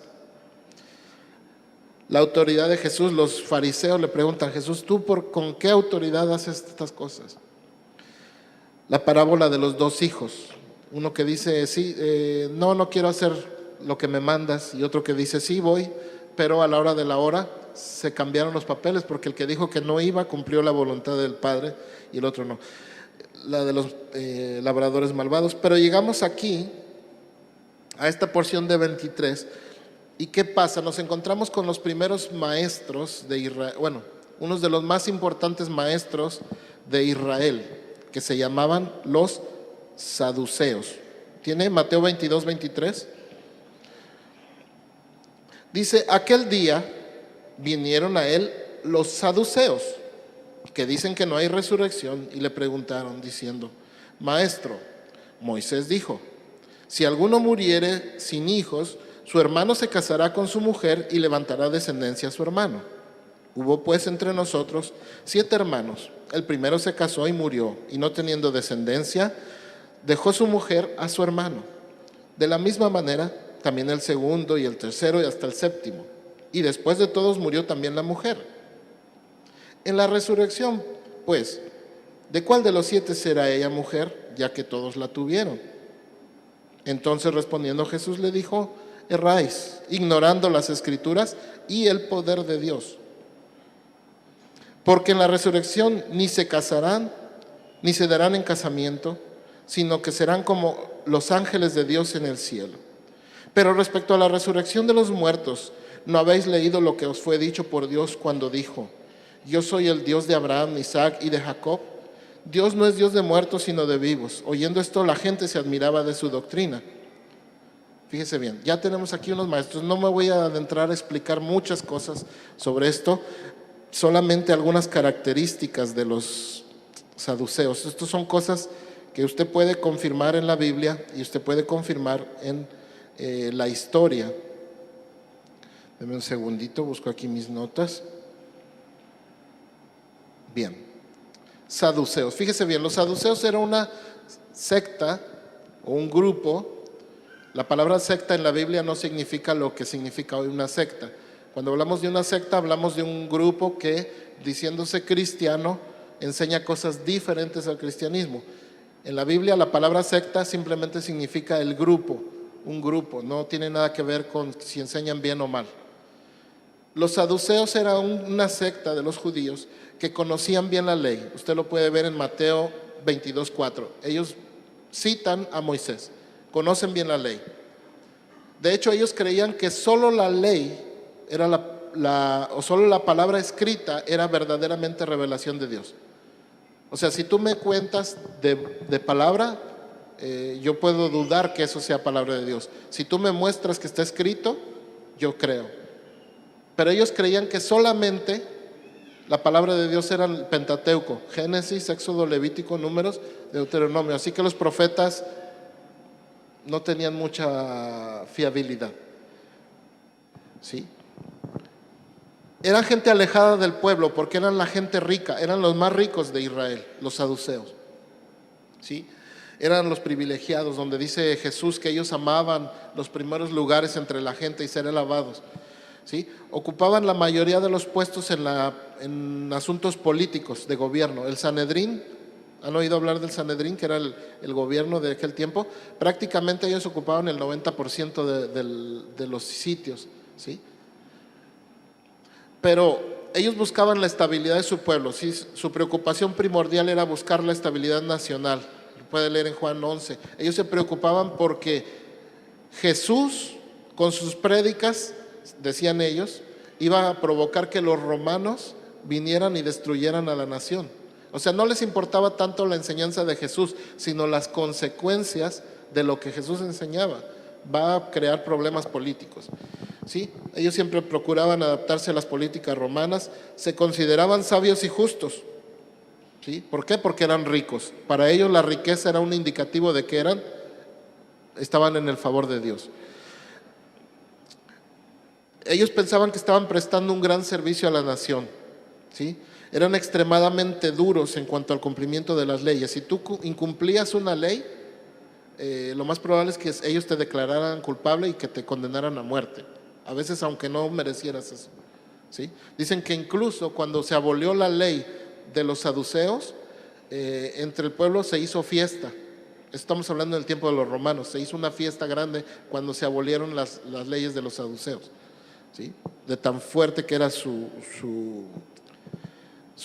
La autoridad de Jesús, los fariseos le preguntan, Jesús, ¿tú con qué autoridad haces estas cosas? La parábola de los 2 hijos. Uno que dice, sí, no quiero hacer lo que me mandas. Y otro que dice, sí, voy. Pero a la hora de la hora se cambiaron los papeles porque el que dijo que no iba cumplió la voluntad del Padre y el otro no. La de los labradores malvados. Pero llegamos aquí a esta porción de 23 y ¿qué pasa? Nos encontramos con los primeros maestros de Israel, unos de los más importantes maestros de Israel, que se llamaban los saduceos. ¿Tiene Mateo 22, 23? Dice, aquel día vinieron a él los saduceos, que dicen que no hay resurrección, y le preguntaron diciendo, Maestro, Moisés dijo, si alguno muriere sin hijos, su hermano se casará con su mujer y levantará descendencia a su hermano. Hubo pues entre nosotros 7 hermanos. El primero se casó y murió, y no teniendo descendencia, dejó su mujer a su hermano. De la misma manera, también el segundo y el tercero y hasta el séptimo. Y después de todos murió también la mujer. En la resurrección, pues, ¿de cuál de los 7 será ella mujer, ya que todos la tuvieron? Entonces respondiendo Jesús le dijo: erráis, ignorando las Escrituras y el poder de Dios. Porque en la resurrección ni se casarán, ni se darán en casamiento, sino que serán como los ángeles de Dios en el cielo. Pero respecto a la resurrección de los muertos, ¿no habéis leído lo que os fue dicho por Dios cuando dijo: yo soy el Dios de Abraham, Isaac y de Jacob? Dios no es Dios de muertos, sino de vivos. Oyendo esto, la gente se admiraba de su doctrina. Fíjese bien, ya tenemos aquí unos maestros. No me voy a adentrar a explicar muchas cosas sobre esto, solamente algunas características de los saduceos. Estas son cosas que usted puede confirmar en la Biblia y usted puede confirmar en la historia. Deme un segundito, busco aquí mis notas. Bien. Saduceos. Fíjese bien, los saduceos era una secta o un grupo. La palabra secta en la Biblia no significa lo que significa hoy una secta. Cuando hablamos de una secta, hablamos de un grupo que, diciéndose cristiano, enseña cosas diferentes al cristianismo. En la Biblia la palabra secta simplemente significa el grupo, un grupo, no tiene nada que ver con si enseñan bien o mal. Los saduceos eran una secta de los judíos que conocían bien la ley. Usted lo puede ver en Mateo 22:4. Ellos citan a Moisés, conocen bien la ley. De hecho, ellos creían que solo la ley era o solo la palabra escrita era verdaderamente revelación de Dios. O sea, si tú me cuentas de palabra, yo puedo dudar que eso sea palabra de Dios. Si tú me muestras que está escrito, yo creo. Pero ellos creían que solamente la palabra de Dios era el Pentateuco: Génesis, Éxodo, Levítico, Números, Deuteronomio. Así que los profetas no tenían mucha fiabilidad. ¿Sí? Eran gente alejada del pueblo porque eran la gente rica, eran los más ricos de Israel, los saduceos. ¿Sí? Eran los privilegiados, donde dice Jesús que ellos amaban los primeros lugares entre la gente y ser alabados. ¿Sí? Ocupaban la mayoría de los puestos en asuntos políticos de gobierno. El Sanedrín, ¿han oído hablar del Sanedrín, que era el gobierno de aquel tiempo? Prácticamente ellos ocupaban el 90% de los sitios. ¿Sí? Pero ellos buscaban la estabilidad de su pueblo. ¿Sí? Su preocupación primordial era buscar la estabilidad nacional. Lo puede leer en Juan 11. Ellos se preocupaban porque Jesús, con sus prédicas, decían ellos, iba a provocar que los romanos vinieran y destruyeran a la nación. O sea, no les importaba tanto la enseñanza de Jesús, sino las consecuencias de lo que Jesús enseñaba. Va a crear problemas políticos. ¿Sí? Ellos siempre procuraban adaptarse a las políticas romanas, se consideraban sabios y justos. ¿Sí? ¿Por qué? Porque eran ricos. Para ellos la riqueza era un indicativo de que estaban en el favor de Dios. Ellos pensaban que estaban prestando un gran servicio a la nación. ¿Sí? Eran extremadamente duros en cuanto al cumplimiento de las leyes. Si tú incumplías una ley, lo más probable es que ellos te declararan culpable y que te condenaran a muerte. A veces aunque no merecieras eso. ¿Sí? Dicen que incluso cuando se abolió la ley de los saduceos, entre el pueblo se hizo fiesta. Estamos hablando del tiempo de los romanos. Se hizo una fiesta grande cuando se abolieron las leyes de los saduceos. ¿Sí? De tan fuerte que era su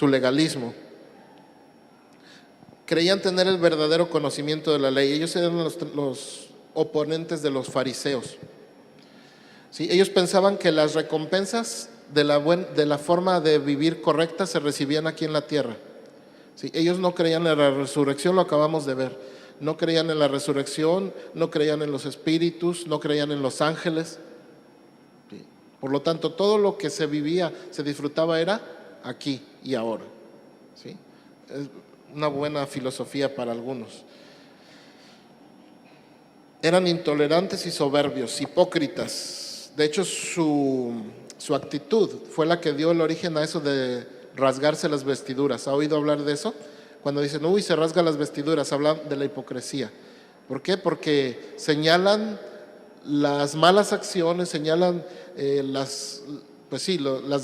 legalismo. Creían tener el verdadero conocimiento de la ley. Ellos eran los oponentes de los fariseos. ¿Sí? Ellos pensaban que las recompensas de la forma de vivir correcta se recibían aquí en la tierra. ¿Sí? Ellos no creían en la resurrección, lo acabamos de ver. No creían en la resurrección, no creían en los espíritus, no creían en los ángeles. ¿Sí? Por lo tanto, todo lo que se vivía, se disfrutaba era aquí y ahora. ¿Sí? Es una buena filosofía para algunos. Eran intolerantes y soberbios, hipócritas. De hecho, su actitud fue la que dio el origen a eso de rasgarse las vestiduras. ¿Ha oído hablar de eso? Cuando dicen, uy, se rasga las vestiduras, hablan de la hipocresía. ¿Por qué? Porque señalan las malas acciones, señalan las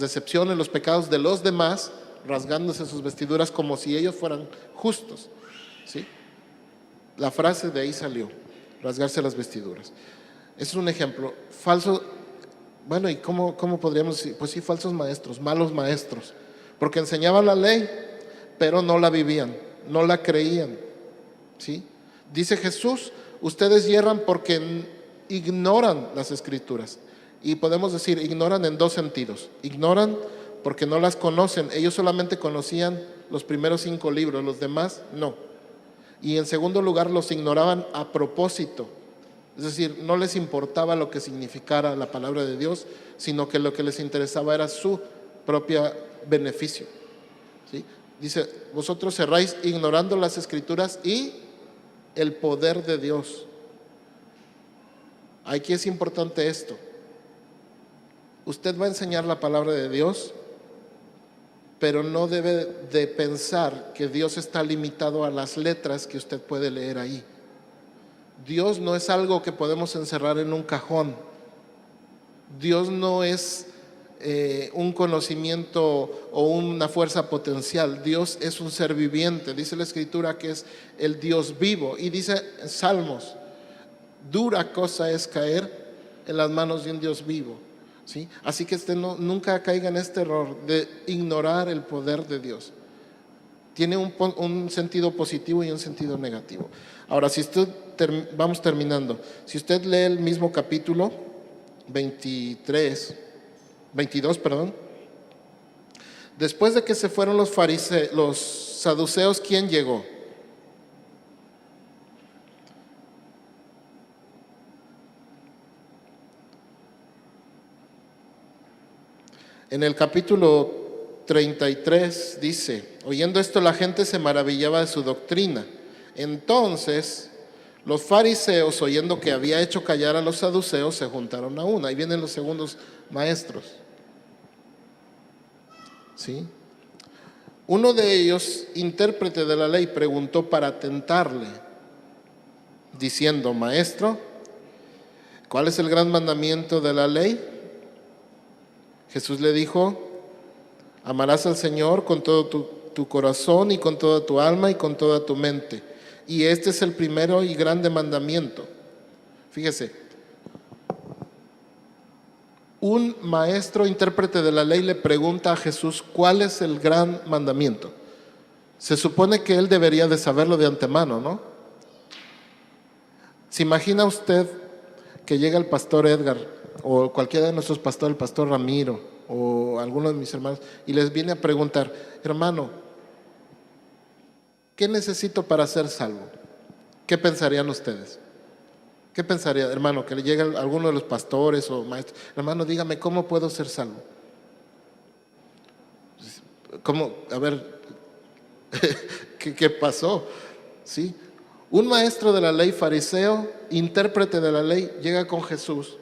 decepciones, los pecados de los demás, rasgándose sus vestiduras como si ellos fueran justos, ¿sí? La frase de ahí salió, rasgarse las vestiduras. Es un ejemplo. Falso, bueno, ¿y cómo podríamos decir? Pues sí, falsos maestros, malos maestros, porque enseñaban la ley, pero no la vivían, no la creían, ¿sí? Dice Jesús, ustedes hierran porque ignoran las Escrituras. Y podemos decir, ignoran en dos sentidos. Ignoran porque no las conocen. Ellos solamente conocían los primeros 5 libros, los demás no. Y en segundo lugar, los ignoraban a propósito. Es decir, no les importaba lo que significara la palabra de Dios, sino que lo que les interesaba era su propio beneficio, ¿sí? Dice, vosotros cerráis ignorando las Escrituras y el poder de Dios. Aquí es importante esto. Usted va a enseñar la palabra de Dios, pero no debe de pensar que Dios está limitado a las letras que usted puede leer ahí. Dios no es algo que podemos encerrar en un cajón. Dios no es un conocimiento o una fuerza potencial. Dios es un ser viviente. Dice la Escritura que es el Dios vivo. Y dice en Salmos, dura cosa es caer en las manos de un Dios vivo, ¿sí? Así que nunca caiga en este error de ignorar el poder de Dios. Tiene un sentido positivo y un sentido negativo. Ahora, vamos terminando. Si usted lee el mismo capítulo 22, después de que se fueron los saduceos, ¿quién llegó? En el capítulo 33 dice, oyendo esto la gente se maravillaba de su doctrina. Entonces los fariseos, oyendo que había hecho callar a los saduceos, se juntaron a una. Ahí vienen los segundos maestros, ¿sí? Uno de ellos, intérprete de la ley, preguntó para tentarle, diciendo, maestro, ¿cuál es el gran mandamiento de la ley? Jesús le dijo, amarás al Señor con todo tu corazón y con toda tu alma y con toda tu mente. Y este es el primero y grande mandamiento. Fíjese, un maestro intérprete de la ley le pregunta a Jesús cuál es el gran mandamiento. Se supone que él debería de saberlo de antemano, ¿no? ¿Se imagina usted que llega el pastor Edgar o cualquiera de nuestros pastores, el pastor Ramiro o alguno de mis hermanos, y les viene a preguntar, hermano, ¿qué necesito para ser salvo? ¿Qué pensarían ustedes? ¿Qué pensaría, hermano, que le llegue alguno de los pastores o maestros? Hermano, dígame, ¿cómo puedo ser salvo? ¿Cómo? A ver, ¿qué pasó? ¿Sí? Un maestro de la ley, fariseo, intérprete de la ley, llega con Jesús,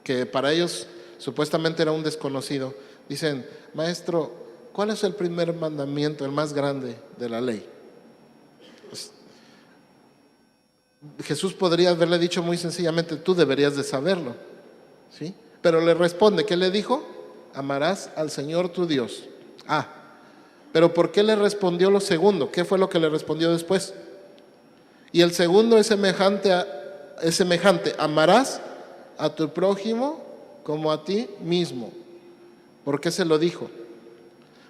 que para ellos supuestamente era un desconocido. Dicen, maestro, ¿cuál es el primer mandamiento, el más grande de la ley? Pues, Jesús podría haberle dicho muy sencillamente, tú deberías de saberlo, ¿sí? Pero le responde, ¿qué le dijo? Amarás al Señor tu Dios. Pero ¿por qué le respondió lo segundo? ¿Qué fue lo que le respondió después? Y el segundo es semejante, amarás a tu prójimo como a ti mismo. ¿Por qué se lo dijo?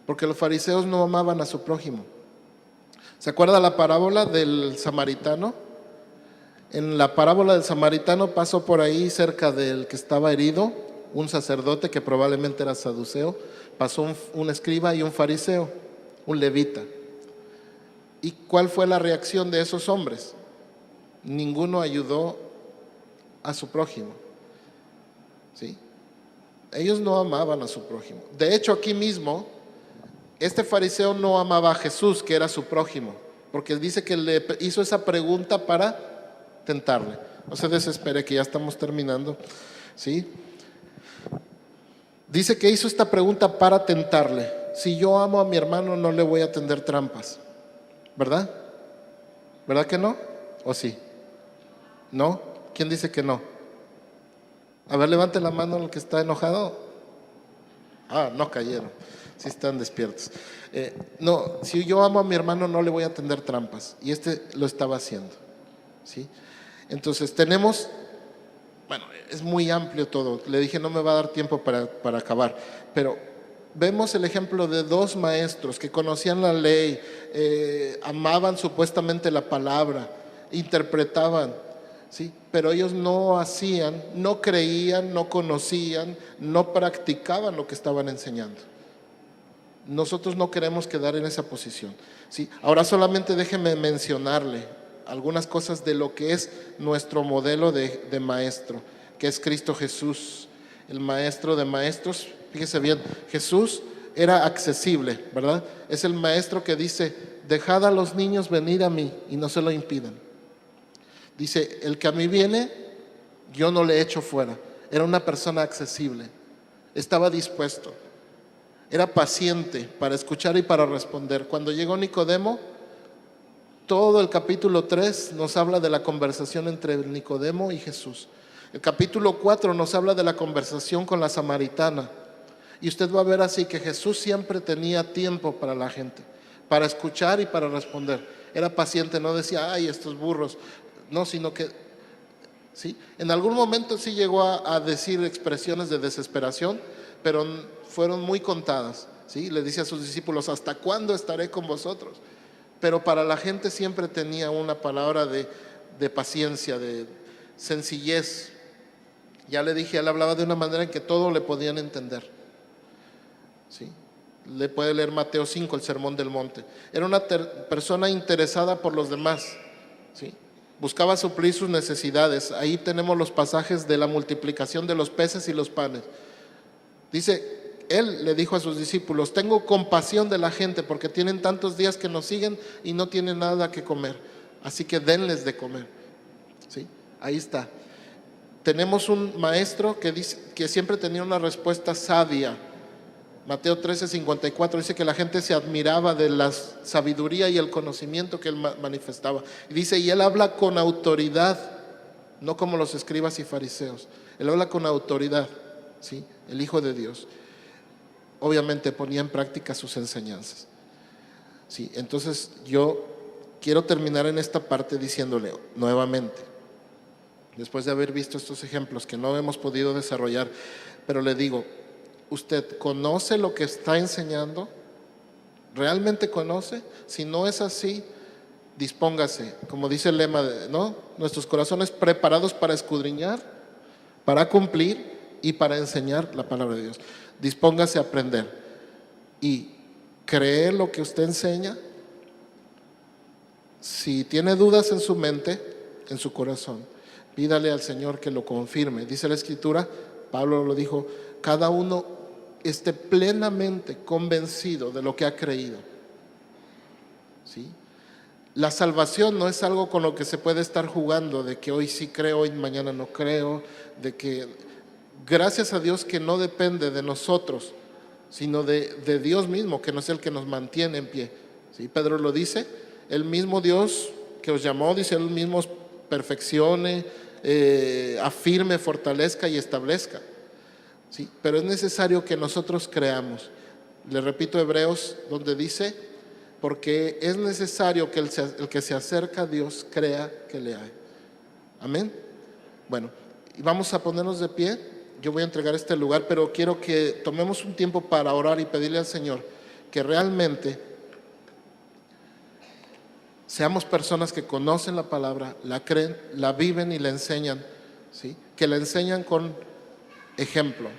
Porque los fariseos no amaban a su prójimo. ¿Se acuerda la parábola del samaritano? En la parábola del samaritano pasó por ahí cerca del que estaba herido, un sacerdote que probablemente era saduceo, pasó un escriba y un fariseo, un levita. ¿Y cuál fue la reacción de esos hombres? Ninguno ayudó a su prójimo, ¿sí? Ellos no amaban a su prójimo. De hecho, aquí mismo, este fariseo no amaba a Jesús, que era su prójimo, porque dice que le hizo esa pregunta para tentarle. No se desespere, que ya estamos terminando, ¿sí? Dice que hizo esta pregunta para tentarle. Si yo amo a mi hermano, no le voy a tender trampas, ¿verdad? ¿Verdad que no? ¿O sí? ¿No? ¿Quién dice que no? A ver, levante la mano el que está enojado. No cayeron, sí están despiertos. No, si yo amo a mi hermano no le voy a tender trampas, y lo estaba haciendo, ¿sí? Entonces tenemos, bueno, es muy amplio todo, le dije no me va a dar tiempo para acabar, pero vemos el ejemplo de dos maestros que conocían la ley, amaban supuestamente la palabra, interpretaban, ¿sí? Pero ellos no hacían, no creían, no conocían, no practicaban lo que estaban enseñando. Nosotros no queremos quedar en esa posición, ¿sí? Ahora solamente déjeme mencionarle algunas cosas de lo que es nuestro modelo de maestro, que es Cristo Jesús, el maestro de maestros. Fíjese bien, Jesús era accesible, ¿verdad? Es el maestro que dice, dejad a los niños venir a mí y no se lo impidan. Dice, el que a mí viene, yo no le echo fuera. Era una persona accesible, estaba dispuesto, era paciente para escuchar y para responder. Cuando llegó Nicodemo, todo el capítulo 3 nos habla de la conversación entre Nicodemo y Jesús. El capítulo 4 nos habla de la conversación con la samaritana. Y usted va a ver así que Jesús siempre tenía tiempo para la gente, para escuchar y para responder. Era paciente, no decía, ay, estos burros. No, sino que, ¿sí? En algún momento sí llegó a decir expresiones de desesperación, pero fueron muy contadas, ¿sí? Le dice a sus discípulos, ¿hasta cuándo estaré con vosotros? Pero para la gente siempre tenía una palabra de paciencia, de sencillez. Ya le dije, él hablaba de una manera en que todo le podían entender, ¿sí? Le puede leer Mateo 5, el Sermón del Monte. Era una persona interesada por los demás, ¿sí? Buscaba suplir sus necesidades. Ahí tenemos los pasajes de la multiplicación de los peces y los panes. Dice, él le dijo a sus discípulos, tengo compasión de la gente porque tienen tantos días que nos siguen y no tienen nada que comer, así que denles de comer, ¿sí? Ahí está. Tenemos un maestro que dice que siempre tenía una respuesta sabia. Mateo 13:54 dice que la gente se admiraba de la sabiduría y el conocimiento que él manifestaba. Y dice, y él habla con autoridad, no como los escribas y fariseos. Él habla con autoridad, ¿sí? El Hijo de Dios. Obviamente ponía en práctica sus enseñanzas, ¿sí? Entonces yo quiero terminar en esta parte diciéndole nuevamente, después de haber visto estos ejemplos que no hemos podido desarrollar, pero le digo, ¿usted conoce lo que está enseñando? ¿Realmente conoce? Si no es así, dispóngase, como dice el lema, ¿no? Nuestros corazones preparados para escudriñar, para cumplir y para enseñar la palabra de Dios. Dispóngase a aprender y creer lo que usted enseña. Si tiene dudas en su mente, en su corazón, pídale al Señor que lo confirme. Dice la Escritura, Pablo lo dijo, cada uno esté plenamente convencido de lo que ha creído, ¿sí? La salvación no es algo con lo que se puede estar jugando, de que hoy sí creo y mañana no creo, de que gracias a Dios que no depende de nosotros, sino de Dios mismo, que no es el que nos mantiene en pie, ¿sí? Pedro lo dice, el mismo Dios que os llamó, dice, él mismo os perfeccione, afirme, fortalezca y establezca, ¿sí? Pero es necesario que nosotros creamos. Le repito Hebreos, donde dice, porque es necesario que el que se acerca a Dios crea que le hay. Amén. Bueno, y vamos a ponernos de pie. Yo voy a entregar este lugar, pero quiero que tomemos un tiempo para orar y pedirle al Señor que realmente seamos personas que conocen la palabra, la creen, la viven y la enseñan, ¿sí? Que la enseñan con ejemplo.